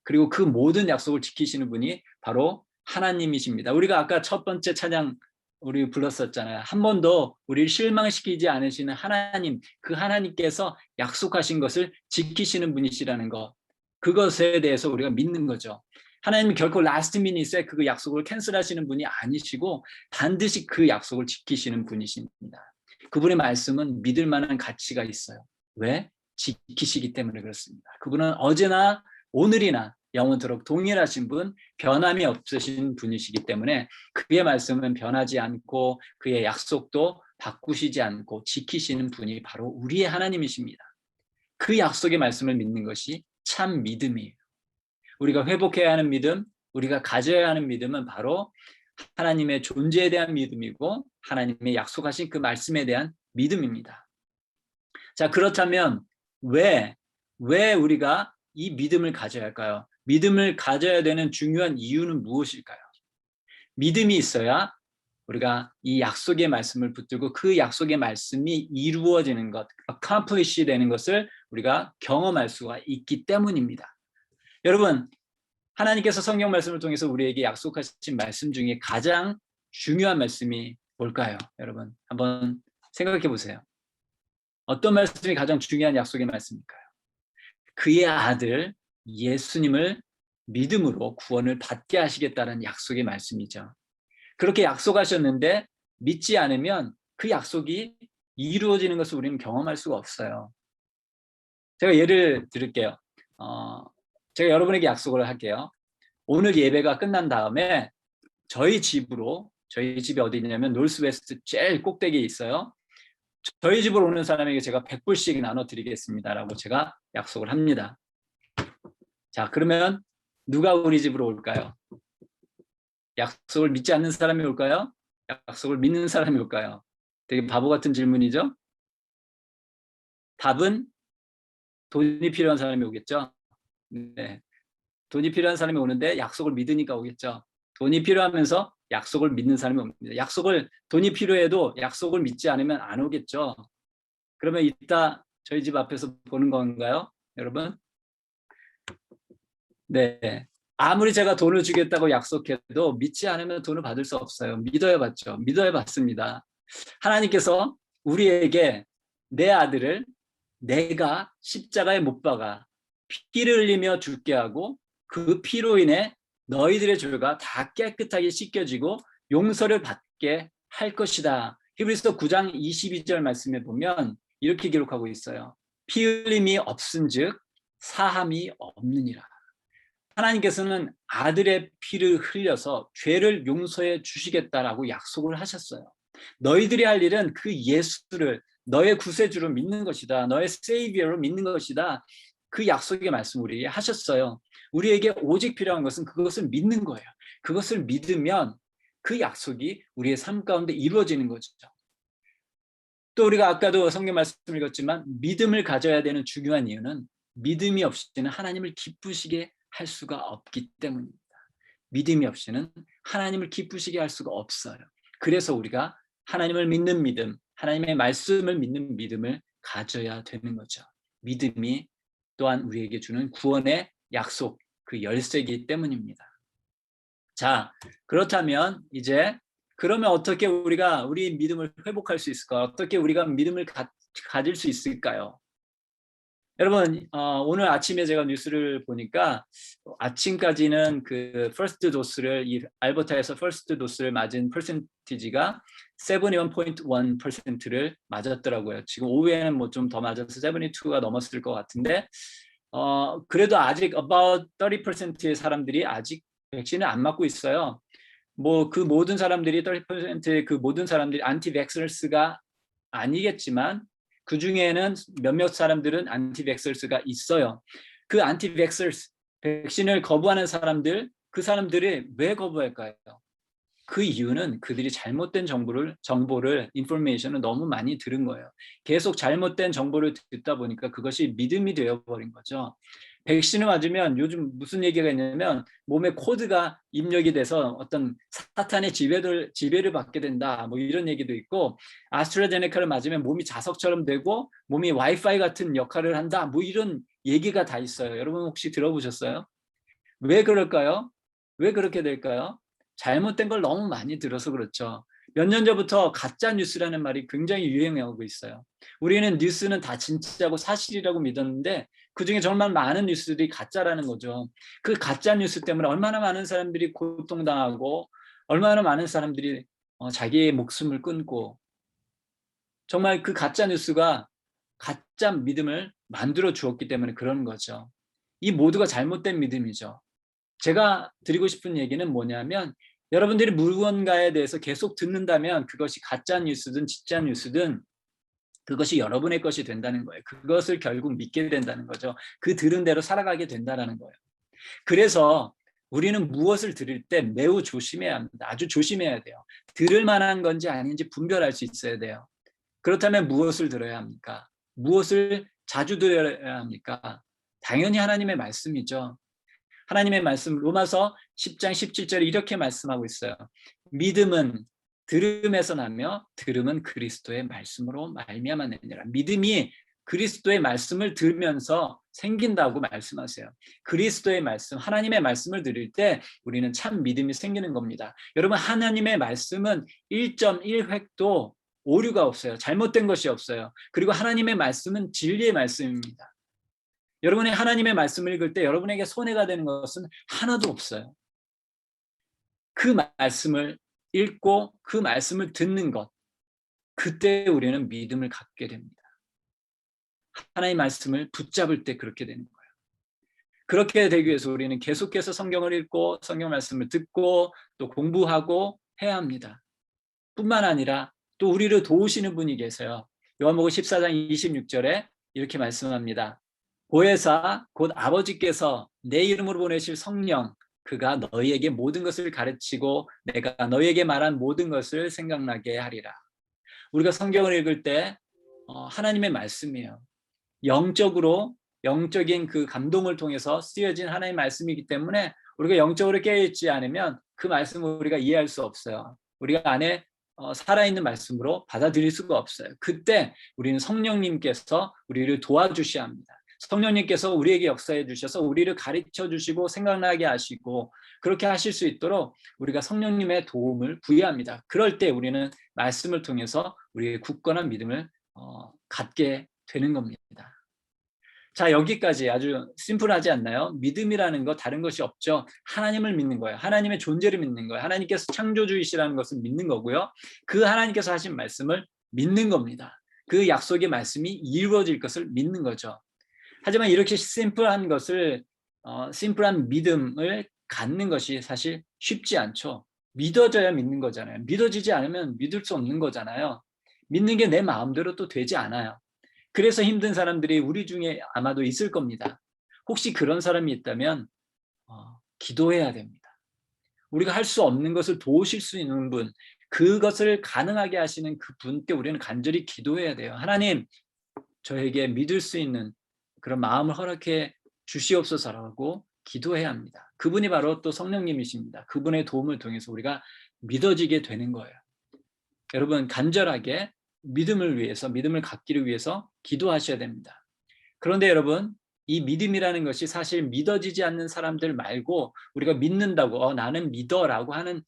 그리고 그 모든 약속을 지키시는 분이 바로 하나님이십니다. 우리가 아까 첫 번째 찬양 우리 불렀었잖아요. 한 번도 우리를 실망시키지 않으시는 하나님, 그 하나님께서 약속하신 것을 지키시는 분이시라는 것, 그것에 대해서 우리가 믿는 거죠. 하나님은 결코 라스트 미닛에 그 약속을 캔슬하시는 분이 아니시고 반드시 그 약속을 지키시는 분이십니다. 그분의 말씀은 믿을 만한 가치가 있어요. 왜? 지키시기 때문에 그렇습니다. 그분은 어제나 오늘이나 영원토록 동일하신 분, 변함이 없으신 분이시기 때문에 그의 말씀은 변하지 않고 그의 약속도 바꾸시지 않고 지키시는 분이 바로 우리의 하나님이십니다. 그 약속의 말씀을 믿는 것이 참 믿음이에요. 우리가 회복해야 하는 믿음, 우리가 가져야 하는 믿음은 바로 하나님의 존재에 대한 믿음이고 하나님의 약속하신 그 말씀에 대한 믿음입니다. 자, 그렇다면 왜 우리가 이 믿음을 가져야 할까요? 믿음을 가져야 되는 중요한 이유는 무엇일까요? 믿음이 있어야 우리가 이 약속의 말씀을 붙들고 그 약속의 말씀이 이루어지는 것, accomplish 되는 것을 우리가 경험할 수가 있기 때문입니다. 여러분, 하나님께서 성경 말씀을 통해서 우리에게 약속하신 말씀 중에 가장 중요한 말씀이 뭘까요? 여러분, 한번 생각해 보세요. 어떤 말씀이 가장 중요한 약속의 말씀일까요? 그의 아들 예수님을 믿음으로 구원을 받게 하시겠다는 약속의 말씀이죠. 그렇게 약속하셨는데 믿지 않으면 그 약속이 이루어지는 것을 우리는 경험할 수가 없어요. 제가 예를 들을게요. 제가 여러분에게 약속을 할게요. 오늘 예배가 끝난 다음에 저희 집이 어디 있냐면 노스웨스트 제일 꼭대기에 있어요. 저희 집으로 오는 사람에게 제가 100불씩 나눠드리겠습니다라고 제가 약속을 합니다. 자, 그러면 누가 우리 집으로 올까요? 약속을 믿지 않는 사람이 올까요? 약속을 믿는 사람이 올까요? 되게 바보 같은 질문이죠? 답은 돈이 필요한 사람이 오겠죠? 네. 돈이 필요한 사람이 오는데 약속을 믿으니까 오겠죠. 돈이 필요하면서 약속을 믿는 사람이 옵니다. 돈이 필요해도 약속을 믿지 않으면 안 오겠죠. 그러면 이따 저희 집 앞에서 보는 건가요, 여러분? 네. 아무리 제가 돈을 주겠다고 약속해도 믿지 않으면 돈을 받을 수 없어요. 믿어야 받죠. 믿어야 받습니다. 하나님께서 우리에게 내 아들을 내가 십자가에 못 박아 피를 흘리며 죽게 하고 그 피로 인해 너희들의 죄가 다 깨끗하게 씻겨지고 용서를 받게 할 것이다. 히브리서 9장 22절 말씀에 보면 이렇게 기록하고 있어요. 피 흘림이 없은즉 사함이 없느니라. 하나님께서는 아들의 피를 흘려서 죄를 용서해 주시겠다라고 약속을 하셨어요. 너희들이 할 일은 그 예수를 너의 구세주로 믿는 것이다. 너의 세이비어로 믿는 것이다. 그 약속의 말씀 우리에게 하셨어요. 우리에게 오직 필요한 것은 그것을 믿는 거예요. 그것을 믿으면 그 약속이 우리의 삶 가운데 이루어지는 거죠. 또 우리가 아까도 성경 말씀을 읽었지만 믿음을 가져야 되는 중요한 이유는 믿음이 없이는 하나님을 기쁘시게 할 수가 없기 때문입니다. 믿음이 없이는 하나님을 기쁘시게 할 수가 없어요. 그래서 우리가 하나님을 믿는 믿음, 하나님의 말씀을 믿는 믿음을 가져야 되는 거죠. 믿음이 또한 우리에게 주는 구원의 약속, 그 열쇠이기 때문입니다. 자, 그렇다면 이제 그러면 어떻게 우리가 우리 믿음을 회복할 수 있을까? 어떻게 우리가 믿음을 가질 수 있을까요? 여러분, 오늘 아침에 제가 뉴스를 보니까 아침까지는 그 퍼스트 도스를 이 알버타에서 퍼스트 도스를 맞은 퍼센티지가 71.1%를 맞았더라고요. 지금 오후에는 뭐 좀 더 맞아서 72가 넘었을 것 같은데 그래도 아직 about 30%의 사람들이 아직 백신을 안 맞고 있어요. 뭐 그 모든 사람들이 30%의 그 모든 사람들이 안티백서스가 아니겠지만 그 중에는 몇몇 사람들은 안티백서스가 있어요. 그 안티백서스 백신을 거부하는 사람들, 그 사람들이 왜 거부할까요? 그 이유는 그들이 잘못된 정보를 인포메이션을 너무 많이 들은 거예요. 계속 잘못된 정보를 듣다 보니까 그것이 믿음이 되어버린 거죠. 백신을 맞으면 요즘 무슨 얘기가 있냐면 몸에 코드가 입력이 돼서 어떤 사탄의 지배를 받게 된다, 뭐 이런 얘기도 있고, 아스트라제네카를 맞으면 몸이 자석처럼 되고 몸이 와이파이 같은 역할을 한다, 뭐 이런 얘기가 다 있어요. 여러분 혹시 들어보셨어요? 왜 그럴까요? 왜 그렇게 될까요? 잘못된 걸 너무 많이 들어서 그렇죠. 몇 년 전부터 가짜 뉴스라는 말이 굉장히 유행하고 있어요. 우리는 뉴스는 다 진짜고 사실이라고 믿었는데 그중에 정말 많은 뉴스들이 가짜라는 거죠. 그 가짜 뉴스 때문에 얼마나 많은 사람들이 고통당하고 얼마나 많은 사람들이 자기의 목숨을 끊고, 정말 그 가짜 뉴스가 가짜 믿음을 만들어 주었기 때문에 그런 거죠. 이 모두가 잘못된 믿음이죠. 제가 드리고 싶은 얘기는 뭐냐면, 여러분들이 무언가에 대해서 계속 듣는다면 그것이 가짜 뉴스든 진짜 뉴스든 그것이 여러분의 것이 된다는 거예요. 그것을 결국 믿게 된다는 거죠. 그 들은 대로 살아가게 된다는 거예요. 그래서 우리는 무엇을 들을 때 매우 조심해야 합니다. 아주 조심해야 돼요. 들을 만한 건지 아닌지 분별할 수 있어야 돼요. 그렇다면 무엇을 들어야 합니까? 무엇을 자주 들어야 합니까? 당연히 하나님의 말씀이죠. 하나님의 말씀, 로마서 10장 17절에 이렇게 말씀하고 있어요. 믿음은 들음에서 나며 들음은 그리스도의 말씀으로 말미암아내니라. 믿음이 그리스도의 말씀을 들으면서 생긴다고 말씀하세요. 그리스도의 말씀, 하나님의 말씀을 들을 때 우리는 참 믿음이 생기는 겁니다. 여러분, 하나님의 말씀은 1.1획도 오류가 없어요. 잘못된 것이 없어요. 그리고 하나님의 말씀은 진리의 말씀입니다. 여러분이 하나님의 말씀을 읽을 때 여러분에게 손해가 되는 것은 하나도 없어요. 그 말씀을 읽고 그 말씀을 듣는 것, 그때 우리는 믿음을 갖게 됩니다. 하나님의 말씀을 붙잡을 때 그렇게 되는 거예요. 그렇게 되기 위해서 우리는 계속해서 성경을 읽고 성경 말씀을 듣고 또 공부하고 해야 합니다. 뿐만 아니라 또 우리를 도우시는 분이 계세요. 요한복음 14장 26절에 이렇게 말씀합니다. 보혜사 곧 아버지께서 내 이름으로 보내실 성령, 그가 너희에게 모든 것을 가르치고 내가 너희에게 말한 모든 것을 생각나게 하리라. 우리가 성경을 읽을 때 하나님의 말씀이에요. 영적인 그 감동을 통해서 쓰여진 하나님의 말씀이기 때문에 우리가 영적으로 깨어있지 않으면 그 말씀을 우리가 이해할 수 없어요. 우리가 안에 살아있는 말씀으로 받아들일 수가 없어요. 그때 우리는 성령님께서 우리를 도와주셔야 합니다. 성령님께서 우리에게 역사해 주셔서 우리를 가르쳐 주시고 생각나게 하시고, 그렇게 하실 수 있도록 우리가 성령님의 도움을 구해합니다. 그럴 때 우리는 말씀을 통해서 우리의 굳건한 믿음을 갖게 되는 겁니다. 자, 여기까지 아주 심플하지 않나요? 믿음이라는 거 다른 것이 없죠. 하나님을 믿는 거예요. 하나님의 존재를 믿는 거예요. 하나님께서 창조주이시라는 것을 믿는 거고요. 그 하나님께서 하신 말씀을 믿는 겁니다. 그 약속의 말씀이 이루어질 것을 믿는 거죠. 하지만 이렇게 심플한 믿음을 갖는 것이 사실 쉽지 않죠. 믿어져야 믿는 거잖아요. 믿어지지 않으면 믿을 수 없는 거잖아요. 믿는 게 내 마음대로 또 되지 않아요. 그래서 힘든 사람들이 우리 중에 아마도 있을 겁니다. 혹시 그런 사람이 있다면 기도해야 됩니다. 우리가 할 수 없는 것을 도우실 수 있는 분, 그것을 가능하게 하시는 그 분께 우리는 간절히 기도해야 돼요. 하나님, 저에게 믿을 수 있는 그런 마음을 허락해 주시옵소서라고 기도해야 합니다. 그분이 바로 또 성령님이십니다. 그분의 도움을 통해서 우리가 믿어지게 되는 거예요. 여러분, 간절하게 믿음을 위해서, 믿음을 갖기를 위해서 기도하셔야 됩니다. 그런데 여러분, 이 믿음이라는 것이 사실 믿어지지 않는 사람들 말고 우리가 믿는다고 나는 믿어라고 하는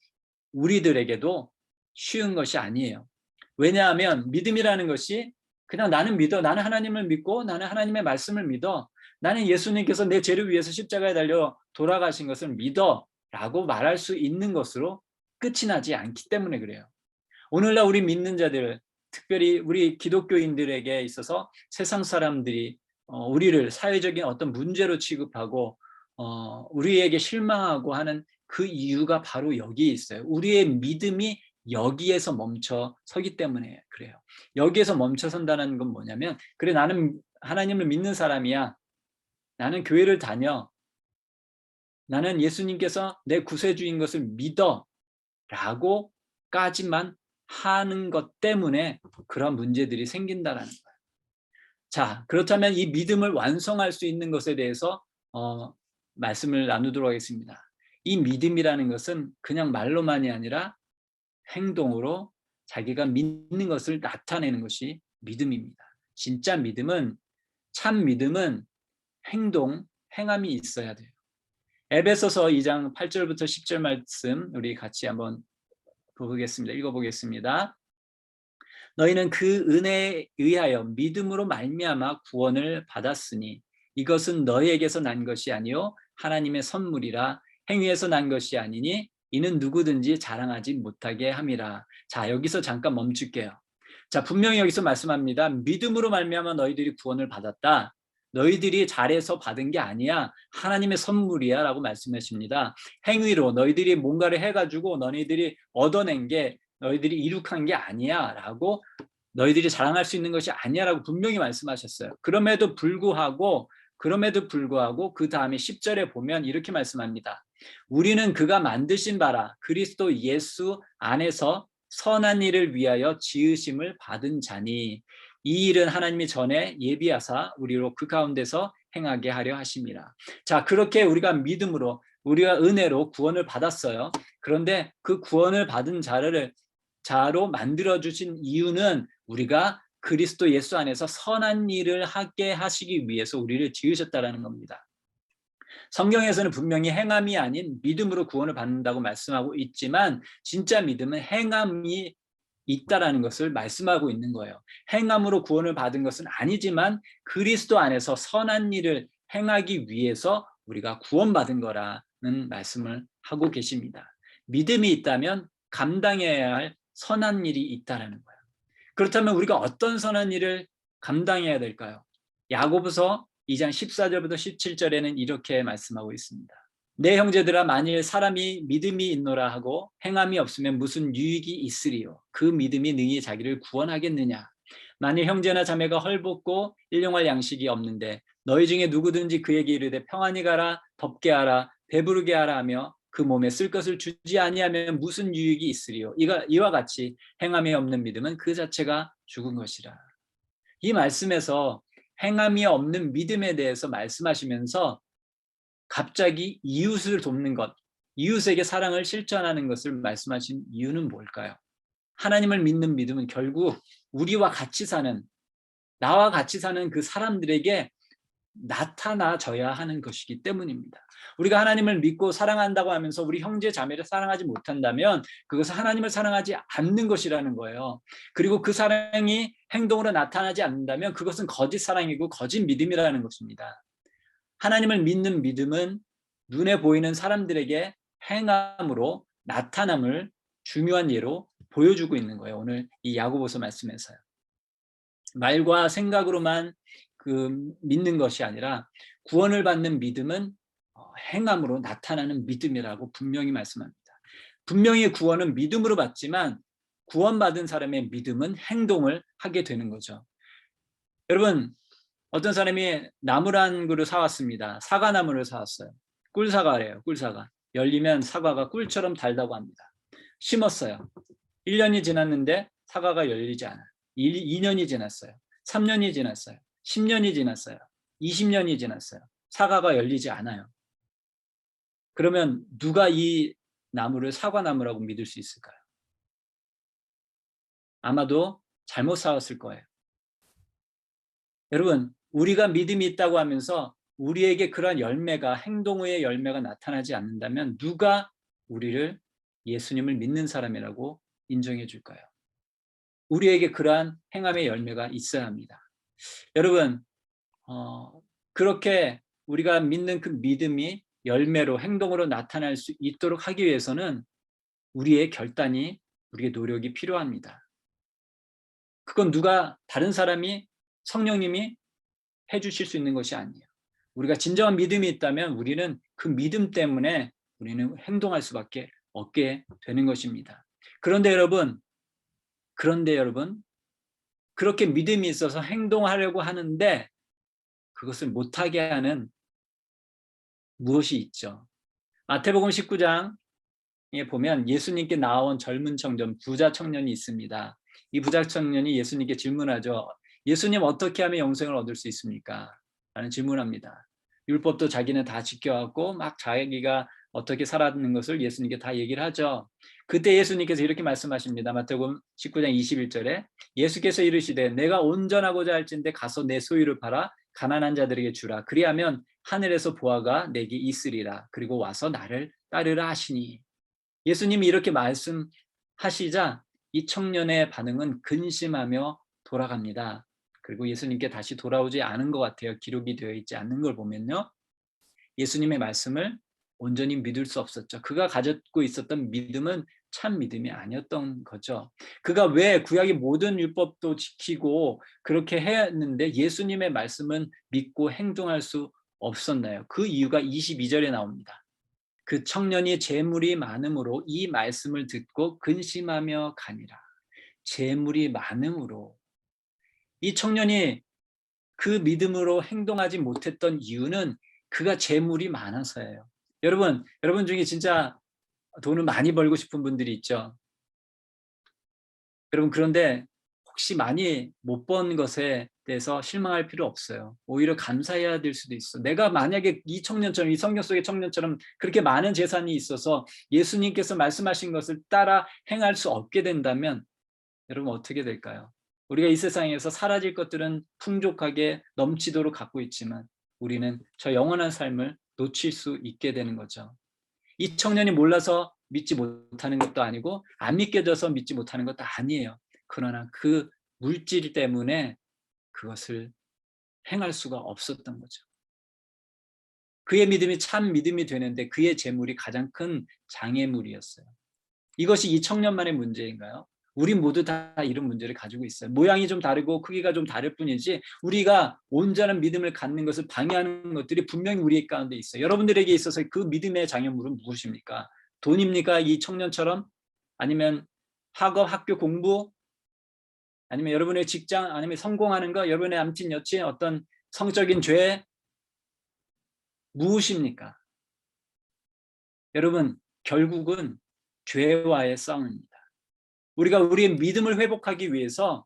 우리들에게도 쉬운 것이 아니에요. 왜냐하면 믿음이라는 것이 그냥 나는 믿어, 나는 하나님을 믿고 나는 하나님의 말씀을 믿어, 나는 예수님께서 내 죄를 위해서 십자가에 달려 돌아가신 것을 믿어 라고 말할 수 있는 것으로 끝이 나지 않기 때문에 그래요. 오늘날 우리 믿는 자들, 특별히 우리 기독교인들에게 있어서 세상 사람들이 우리를 사회적인 어떤 문제로 취급하고 우리에게 실망하고 하는 그 이유가 바로 여기에 있어요. 우리의 믿음이 여기에서 멈춰 서기 때문에 그래요. 여기에서 멈춰 선다는 건 뭐냐면, 그래 나는 하나님을 믿는 사람이야, 나는 교회를 다녀, 나는 예수님께서 내 구세주인 것을 믿어 라고까지만 하는 것 때문에 그런 문제들이 생긴다라는 거예요. 자, 그렇다면 이 믿음을 완성할 수 있는 것에 대해서 말씀을 나누도록 하겠습니다. 이 믿음이라는 것은 그냥 말로만이 아니라 행동으로 자기가 믿는 것을 나타내는 것이 믿음입니다. 진짜 믿음은, 참 믿음은 행함이 있어야 돼요. 에베소서 2장 8절부터 10절 말씀 우리 같이 한번 읽어보겠습니다. 너희는 그 은혜에 의하여 믿음으로 말미암아 구원을 받았으니 이것은 너희에게서 난 것이 아니요 하나님의 선물이라. 행위에서 난 것이 아니니 이는 누구든지 자랑하지 못하게 함이라. 자, 여기서 잠깐 멈출게요. 자, 분명히 여기서 말씀합니다. 믿음으로 말미암아 너희들이 구원을 받았다. 너희들이 잘해서 받은 게 아니야. 하나님의 선물이야 라고 말씀하십니다. 행위로 너희들이 뭔가를 해가지고 너희들이 얻어낸 게 너희들이 이룩한 게 아니야 라고, 너희들이 자랑할 수 있는 것이 아니야 라고 분명히 말씀하셨어요. 그럼에도 불구하고 그 다음에 10절에 보면 이렇게 말씀합니다. 우리는 그가 만드신 바라 그리스도 예수 안에서 선한 일을 위하여 지으심을 받은 자니 이 일은 하나님이 전에 예비하사 우리로 그 가운데서 행하게 하려 하심이라. 자, 그렇게 우리가 믿음으로, 우리가 은혜로 구원을 받았어요. 그런데 그 구원을 받은 자로 만들어주신 이유는 우리가 그리스도 예수 안에서 선한 일을 하게 하시기 위해서 우리를 지으셨다라는 겁니다. 성경에서는 분명히 행함이 아닌 믿음으로 구원을 받는다고 말씀하고 있지만 진짜 믿음은 행함이 있다라는 것을 말씀하고 있는 거예요. 행함으로 구원을 받은 것은 아니지만 그리스도 안에서 선한 일을 행하기 위해서 우리가 구원받은 거라는 말씀을 하고 계십니다. 믿음이 있다면 감당해야 할 선한 일이 있다라는 거예요. 그렇다면 우리가 어떤 선한 일을 감당해야 될까요? 야고보서 2장 14절부터 17절에는 이렇게 말씀하고 있습니다. 내 형제들아, 만일 사람이 믿음이 있노라 하고 행함이 없으면 무슨 유익이 있으리요? 그 믿음이 능히 자기를 구원하겠느냐? 만일 형제나 자매가 헐벗고 일용할 양식이 없는데 너희 중에 누구든지 그에게 이르되 평안히 가라, 덥게 하라, 배부르게 하라 하며 그 몸에 쓸 것을 주지 아니하면 무슨 유익이 있으리요? 이와 같이 행함이 없는 믿음은 그 자체가 죽은 것이라. 이 말씀에서 행함이 없는 믿음에 대해서 말씀하시면서 갑자기 이웃을 돕는 것, 이웃에게 사랑을 실천하는 것을 말씀하신 이유는 뭘까요? 하나님을 믿는 믿음은 결국 우리와 같이 사는, 나와 같이 사는 그 사람들에게 나타나져야 하는 것이기 때문입니다. 우리가 하나님을 믿고 사랑한다고 하면서 우리 형제 자매를 사랑하지 못한다면 그것은 하나님을 사랑하지 않는 것이라는 거예요. 그리고 그 사랑이 행동으로 나타나지 않는다면 그것은 거짓 사랑이고 거짓 믿음이라는 것입니다. 하나님을 믿는 믿음은 눈에 보이는 사람들에게 행함으로 나타남을 중요한 예로 보여주고 있는 거예요. 오늘 이 야고보서 말씀에서요. 말과 생각으로만 믿는 것이 아니라 구원을 받는 믿음은 행함으로 나타나는 믿음이라고 분명히 말씀합니다. 분명히 구원은 믿음으로 받지만 구원받은 사람의 믿음은 행동을 하게 되는 거죠. 여러분, 어떤 사람이 나물 한 그루 사왔습니다. 사과나무를 사왔어요. 꿀사과래요. 꿀사과. 열리면 사과가 꿀처럼 달다고 합니다. 심었어요. 1년이 지났는데 사과가 열리지 않아요. 2년이 지났어요. 3년이 지났어요. 10년이 지났어요. 20년이 지났어요. 사과가 열리지 않아요. 그러면 누가 이 나무를 사과나무라고 믿을 수 있을까요? 아마도 잘못 사왔을 거예요. 여러분, 우리가 믿음이 있다고 하면서 우리에게 그러한 열매가, 행동 후의 열매가 나타나지 않는다면 누가 우리를 예수님을 믿는 사람이라고 인정해 줄까요? 우리에게 그러한 행함의 열매가 있어야 합니다. 여러분, 그렇게 우리가 믿는 그 믿음이 열매로, 행동으로 나타날 수 있도록 하기 위해서는 우리의 결단이, 우리의 노력이 필요합니다. 그건 다른 사람이, 성령님이 해주실 수 있는 것이 아니에요. 우리가 진정한 믿음이 있다면 우리는 그 믿음 때문에 우리는 행동할 수밖에 없게 되는 것입니다. 그런데 여러분, 그렇게 믿음이 있어서 행동하려고 하는데 그것을 못하게 하는 무엇이 있죠? 마태복음 19장에 보면 예수님께 나온 젊은 청년, 부자 청년이 있습니다. 이 부자 청년이 예수님께 질문하죠. 예수님, 어떻게 하면 영생을 얻을 수 있습니까? 라는 질문합니다. 율법도 자기는 다 지켜왔고 막 자기가 어떻게 살았는 것을 예수님께 다 얘기를 하죠. 그때 예수님께서 이렇게 말씀하십니다. 마태복음 19장 21절에 예수께서 이르시되 내가 온전하고자 할진대 가서 내 소유를 팔아 가난한 자들에게 주라. 그리하면 하늘에서 보화가 내게 있으리라. 그리고 와서 나를 따르라 하시니. 예수님이 이렇게 말씀하신 하시자 이 청년의 반응은 근심하며 돌아갑니다. 그리고 예수님께 다시 돌아오지 않은 것 같아요. 기록이 되어 있지 않는 걸 보면요. 예수님의 말씀을 온전히 믿을 수 없었죠. 그가 가지고 있었던 믿음은 참 믿음이 아니었던 거죠. 그가 왜 구약의 모든 율법도 지키고 그렇게 했는데 예수님의 말씀은 믿고 행동할 수 없었나요? 그 이유가 22절에 나옵니다. 그 청년이 재물이 많음으로 이 말씀을 듣고 근심하며 가니라. 재물이 많음으로. 이 청년이 그 믿음으로 행동하지 못했던 이유는 그가 재물이 많아서예요. 여러분 중에 진짜 돈을 많이 벌고 싶은 분들이 있죠. 여러분, 그런데 혹시 많이 못 번 것에 대해서 실망할 필요 없어요. 오히려 감사해야 될 수도 있어. 내가 만약에 이 청년처럼, 이 성경 속의 청년처럼 그렇게 많은 재산이 있어서 예수님께서 말씀하신 것을 따라 행할 수 없게 된다면 여러분 어떻게 될까요? 우리가 이 세상에서 사라질 것들은 풍족하게 넘치도록 갖고 있지만 우리는 저 영원한 삶을 놓칠 수 있게 되는 거죠. 이 청년이 몰라서 믿지 못하는 것도 아니고 안 믿게 돼서 믿지 못하는 것도 아니에요. 그러나 그 물질 때문에 그것을 행할 수가 없었던 거죠. 그의 믿음이 참 믿음이 되는데 그의 재물이 가장 큰 장애물이었어요. 이것이 이 청년만의 문제인가요? 우리 모두 다 이런 문제를 가지고 있어요. 모양이 좀 다르고 크기가 좀 다를 뿐이지 우리가 온전한 믿음을 갖는 것을 방해하는 것들이 분명히 우리 가운데 있어요. 여러분들에게 있어서 그 믿음의 장애물은 무엇입니까? 돈입니까? 이 청년처럼? 아니면 학업, 학교 공부? 아니면 여러분의 직장? 아니면 성공하는 거? 여러분의 남친, 여친? 어떤 성적인 죄? 무엇입니까? 여러분, 결국은 죄와의 싸움입니다. 우리가 우리의 믿음을 회복하기 위해서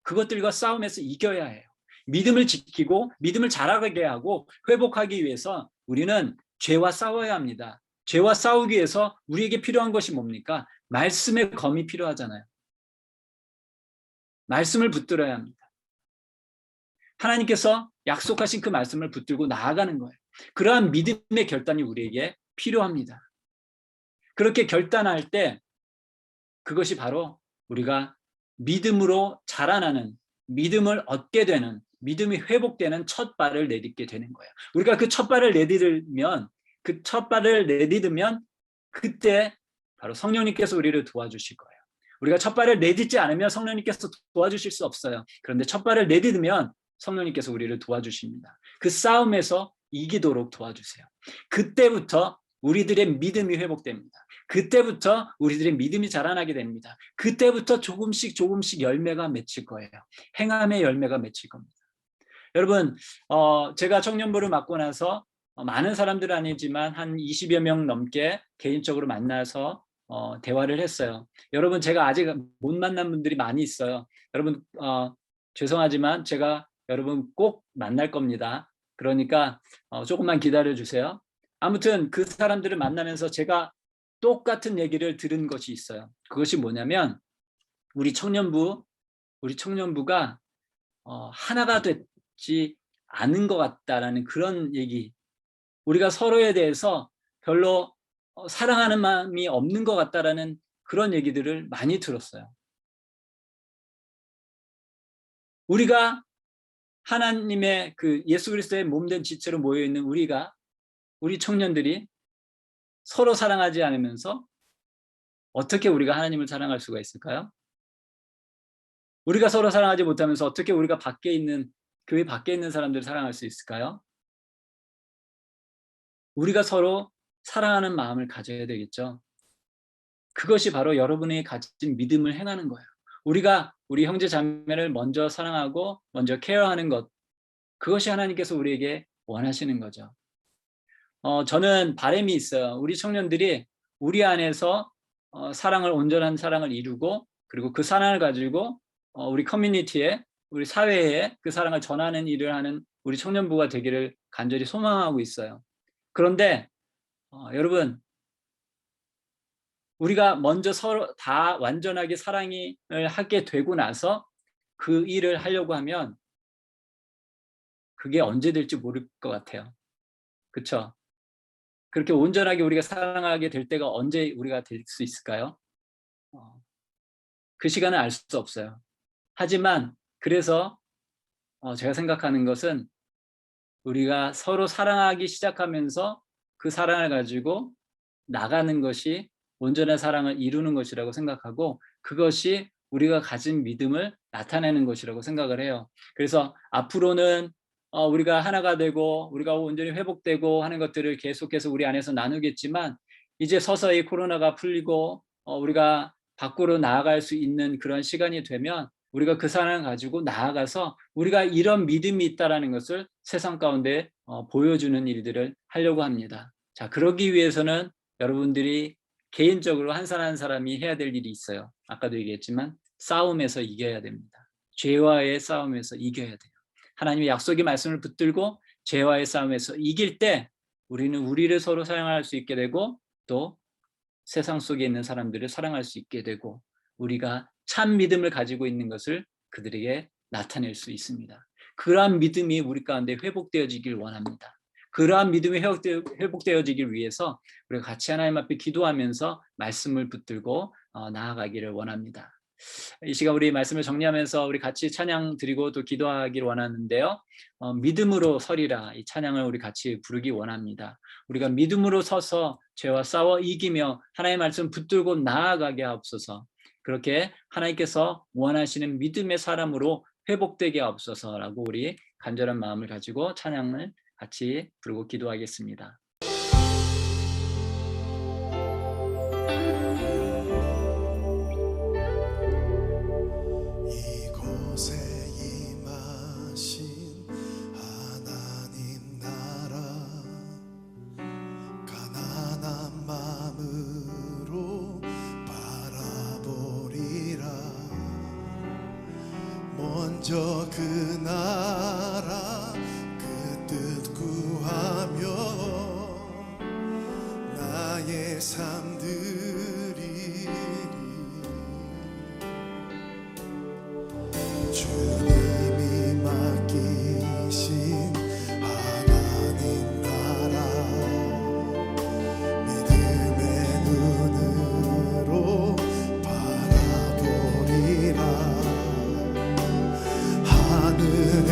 그것들과 싸움에서 이겨야 해요. 믿음을 지키고 믿음을 자라게 하고 회복하기 위해서 우리는 죄와 싸워야 합니다. 죄와 싸우기 위해서 우리에게 필요한 것이 뭡니까? 말씀의 검이 필요하잖아요. 말씀을 붙들어야 합니다. 하나님께서 약속하신 그 말씀을 붙들고 나아가는 거예요. 그러한 믿음의 결단이 우리에게 필요합니다. 그렇게 결단할 때 그것이 바로 우리가 믿음으로 자라나는, 믿음을 얻게 되는, 믿음이 회복되는 첫 발을 내딛게 되는 거예요. 우리가 그 첫 발을 내딛으면 그때 바로 성령님께서 우리를 도와주실 거예요. 우리가 첫 발을 내딛지 않으면 성령님께서 도와주실 수 없어요. 그런데 첫 발을 내딛으면 성령님께서 우리를 도와주십니다. 그 싸움에서 이기도록 도와주세요. 그때부터 우리들의 믿음이 회복됩니다. 그때부터 우리들의 믿음이 자라나게 됩니다. 그때부터 조금씩 열매가 맺힐 거예요. 행함의 열매가 맺힐 겁니다. 여러분, 제가 청년부를 맡고 나서 많은 사람들은 아니지만 한 20여 명 넘게 개인적으로 만나서 대화를 했어요. 여러분, 제가 아직 못 만난 분들이 많이 있어요. 여러분, 죄송하지만 제가 여러분 꼭 만날 겁니다. 그러니까 조금만 기다려 주세요. 아무튼 그 사람들을 만나면서 제가 똑같은 얘기를 들은 것이 있어요. 그것이 뭐냐면 우리 청년부가 하나가 되지 않은 것 같다라는 그런 얘기. 우리가 서로에 대해서 별로 사랑하는 마음이 없는 것 같다라는 그런 얘기들을 많이 들었어요. 우리가 하나님의 그 예수 그리스도의 몸된 지체로 모여 있는 우리 청년들이 서로 사랑하지 않으면서 어떻게 우리가 하나님을 사랑할 수가 있을까요? 우리가 서로 사랑하지 못하면서 어떻게 우리가 교회 밖에 있는 사람들을 사랑할 수 있을까요? 우리가 서로 사랑하는 마음을 가져야 되겠죠. 그것이 바로 여러분이 가진 믿음을 행하는 거예요. 우리가 우리 형제 자매를 먼저 사랑하고 먼저 케어하는 것, 그것이 하나님께서 우리에게 원하시는 거죠. 저는 바람이 있어요. 우리 청년들이 우리 안에서 온전한 사랑을 이루고 그리고 그 사랑을 가지고 우리 커뮤니티에, 우리 사회에 그 사랑을 전하는 일을 하는 우리 청년부가 되기를 간절히 소망하고 있어요. 그런데 여러분, 우리가 먼저 서로 다 완전하게 사랑을 하게 되고 나서 그 일을 하려고 하면 그게 언제 될지 모를 것 같아요. 그렇죠? 그렇게 온전하게 우리가 사랑하게 될 때가 언제 우리가 될 수 있을까요? 그 시간은 알 수 없어요. 하지만 그래서 제가 생각하는 것은 우리가 서로 사랑하기 시작하면서 그 사랑을 가지고 나가는 것이 온전한 사랑을 이루는 것이라고 생각하고 그것이 우리가 가진 믿음을 나타내는 것이라고 생각을 해요. 그래서 앞으로는 우리가 하나가 되고 우리가 온전히 회복되고 하는 것들을 계속해서 우리 안에서 나누겠지만 이제 서서히 코로나가 풀리고 우리가 밖으로 나아갈 수 있는 그런 시간이 되면 우리가 그 사랑을 가지고 나아가서 우리가 이런 믿음이 있다라는 것을 세상 가운데 보여주는 일들을 하려고 합니다. 자, 그러기 위해서는 여러분들이 개인적으로 한 사람 한 사람이 해야 될 일이 있어요. 아까도 얘기했지만 싸움에서 이겨야 됩니다. 죄와의 싸움에서 이겨야 돼요. 하나님의 약속의 말씀을 붙들고 죄와의 싸움에서 이길 때 우리는 우리를 서로 사랑할 수 있게 되고 또 세상 속에 있는 사람들을 사랑할 수 있게 되고 우리가 참 믿음을 가지고 있는 것을 그들에게 나타낼 수 있습니다. 그러한 믿음이 우리 가운데 회복되어지길 원합니다. 그러한 믿음이 회복되어지길 위해서 우리가 같이 하나님 앞에 기도하면서 말씀을 붙들고 나아가기를 원합니다. 이 시간 우리 말씀을 정리하면서 우리 같이 찬양 드리고 또 기도하기를 원하는데요. 믿음으로 서리라 이 찬양을 우리 같이 부르기 원합니다. 우리가 믿음으로 서서 죄와 싸워 이기며 하나님의 말씀 붙들고 나아가게 하옵소서. 그렇게 하나님께서 원하시는 믿음의 사람으로 회복되게 하옵소서라고 우리 간절한 마음을 가지고 찬양을 같이 부르고 기도하겠습니다. 이곳에 임하신 하나님 나라 가난한 마음으로 바라보리라. 먼저 그 나라 그 뜻 구하며 나의 삶 드리리. 주님이 맡기신 하나님 나라 믿음의 눈으로 바라보리라. 하늘에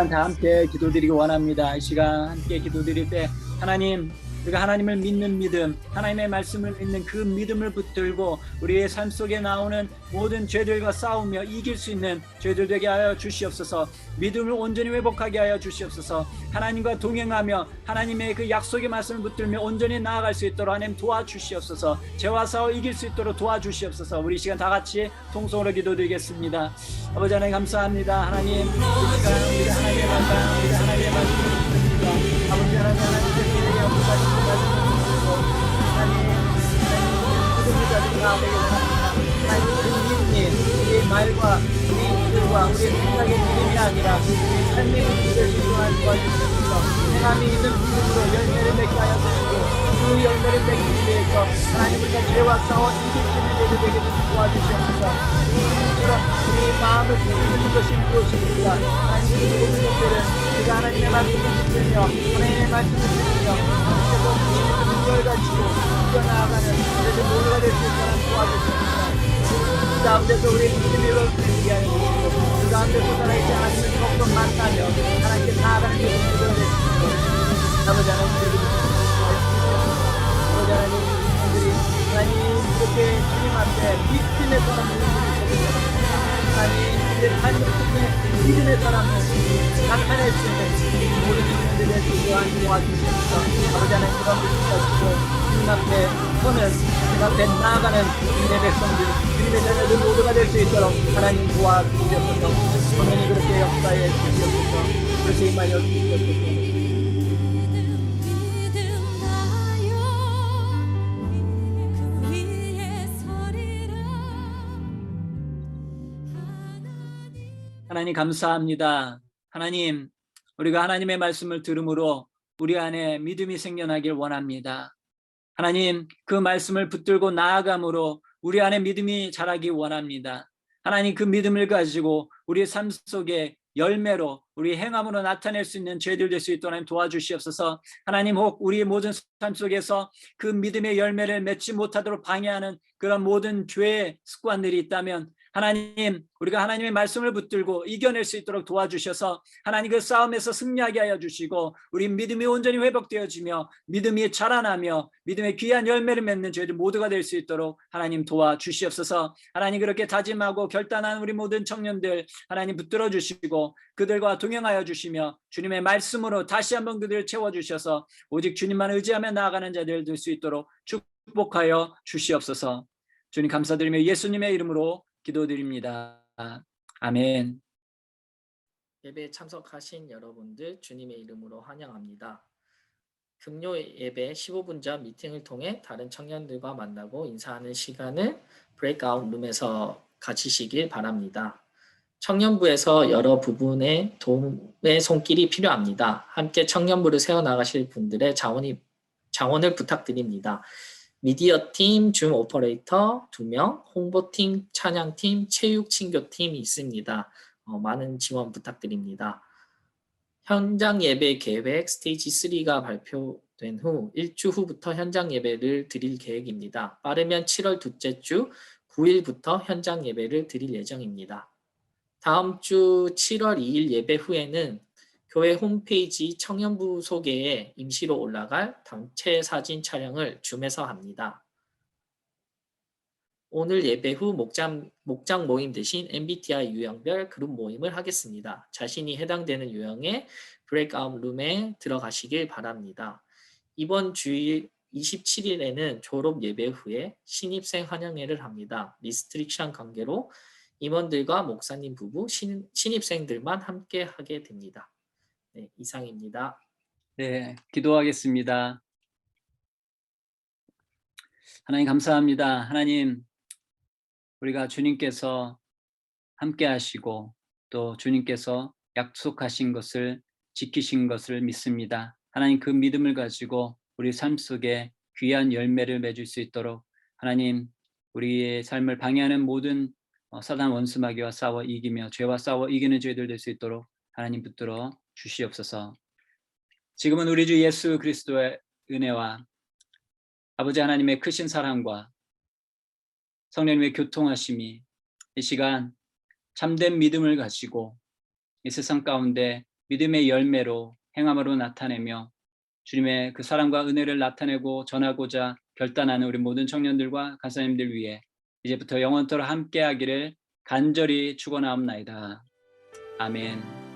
시간 다 함께 기도드리기 원합니다. 이 시간 함께 기도드릴 때 하나님, 우리가 하나님을 믿는 믿음, 하나님의 말씀을 믿는 그 믿음을 붙들고 우리의 삶 속에 나오는 모든 죄들과 싸우며 이길 수 있는 죄들 되게 하여 주시옵소서. 믿음을 온전히 회복하게 하여 주시옵소서. 하나님과 동행하며 하나님의 그 약속의 말씀을 붙들며 온전히 나아갈 수 있도록 하나님 도와주시옵소서. 죄와 싸워 이길 수 있도록 도와주시옵소서. 우리 시간 다 같이 통성으로 기도드리겠습니다. 아버지 하나님 감사합니다. 하나님, 이 시간 우리가 하나님의 말씀, 우리가 하나님의 말씀을 듣습니다. 아버지 하나님, 하나님의 기대에 없어가지고 하나님 우리 믿음이 우리의 말과 우리 입술과 우리의 생각의 믿음이 아니라 우리 삶의 믿음을 실현할 도와주시옵소서. 하나님이 있는 믿음으로 열매를 맺게 하여 주시고 그 열매를 맺기 위해서 하나님과 죄와 싸워 이길 수 있는 죄를 되게 도와주시옵소서. 우리 마음을 부르는 것이 무엇입니까? 하나님의 모든 것들은 우리가 하나님의 말씀을 듣으며 하나님의 말씀을 듣으며 하나님께서 주시는 그 능력을 가지고 이겨나가는 그래서 모두가 될 수 있는 사람 도와주시옵소서. 그 가운데서 우리의 믿음이 이루어지게 하여 주시고 그 가운데서 살아있지 하나님을 더욱더 만나며 하나님께 나아가는 것을 이루어낼 수 있도록 아버지 하나님 아버지 하나님 우리들이 하나님 이렇게 주님 앞에 믿음의 사람들을 하나님 우리의 삶을 통해 믿음의 사람을 나타낼 수 있는 모든 인생들의 주요한 도와주시옵소서. 아버지 하나님 그런 믿음 가지고 주님 앞에 서는 주님 앞에 나아가는 주님의 백성들 주님의 자녀들 모두가 될 수 있도록 하나님 도와주시옵소서. 성령이 그렇게 역사해 주시옵소서. 그렇게 임하여 주시옵소서. 하나님 감사합니다. 하나님, 우리가 하나님의 말씀을 들음으로 우리 안에 믿음이 생겨나길 원합니다. 하나님, 그 말씀을 붙들고 나아감으로 우리 안에 믿음이 자라기 원합니다. 하나님, 그 믿음을 가지고 우리의 삶 속에 열매로 우리 행함으로 나타낼 수 있는 죄들 될 수 있도록 하나님 도와주시옵소서. 하나님, 혹 우리의 모든 삶 속에서 그 믿음의 열매를 맺지 못하도록 방해하는 그런 모든 죄의 습관들이 있다면 하나님, 우리가 하나님의 말씀을 붙들고 이겨낼 수 있도록 도와주셔서 하나님 그 싸움에서 승리하게 하여 주시고 우리 믿음이 온전히 회복되어지며 믿음이 자라나며 믿음의 귀한 열매를 맺는 저희들 모두가 될 수 있도록 하나님 도와주시옵소서. 하나님 그렇게 다짐하고 결단한 우리 모든 청년들 하나님 붙들어 주시고 그들과 동행하여 주시며 주님의 말씀으로 다시 한번 그들을 채워주셔서 오직 주님만 의지하며 나아가는 자들 될 수 있도록 축복하여 주시옵소서. 주님 감사드리며 예수님의 이름으로 기도드립니다. 아멘. 예배에 참석하신 여러분들 주님의 이름으로 환영합니다. 금요 예배 15분 전 미팅을 통해 다른 청년들과 만나고 인사하는 시간을 브레이크아웃 룸에서 가지시길 바랍니다. 청년부에서 여러 부분의 도움의 손길이 필요합니다. 함께 청년부를 세워나가실 분들의 자원을 부탁드립니다. 미디어팀, 줌 오퍼레이터 2명, 홍보팀, 찬양팀, 체육 친교팀이 있습니다. 많은 지원 부탁드립니다. 현장 예배 계획 스테이지 3가 발표된 후 1주 후부터 현장 예배를 드릴 계획입니다. 빠르면 7월 둘째 주 9일부터 현장 예배를 드릴 예정입니다. 다음 주 7월 2일 예배 후에는 교회 홈페이지 청년부 소개에 임시로 올라갈 단체 사진 촬영을 줌에서 합니다. 오늘 예배 후 목장 모임 대신 MBTI 유형별 그룹 모임을 하겠습니다. 자신이 해당되는 유형의 브레이크아웃 룸에 들어가시길 바랍니다. 이번 주일 27일에는 졸업 예배 후에 신입생 환영회를 합니다. 리스트릭션 관계로 임원들과 목사님 부부, 신입생들만 함께 하게 됩니다. 네, 이상입니다. 네, 기도하겠습니다. 하나님 감사합니다. 하나님, 우리가 주님께서 함께 하시고 또 주님께서 약속하신 것을 지키신 것을 믿습니다. 하나님 그 믿음을 가지고 우리 삶 속에 귀한 열매를 맺을 수 있도록 하나님 우리의 삶을 방해하는 모든 사단 원수마귀와 싸워 이기며 죄와 싸워 이기는 죄들 될 수 있도록 하나님 붙들어 주시옵소서. 지금은 우리 주 예수 그리스도의 은혜와 아버지 하나님의 크신 사랑과 성령님의 교통하심이 이 시간 참된 믿음을 가지고 이 세상 가운데 믿음의 열매로 행함으로 나타내며 주님의 그 사랑과 은혜를 나타내고 전하고자 결단하는 우리 모든 청년들과 간사님들 위해 이제부터 영원토록 함께하기를 간절히 축원하옵나이다. 아멘.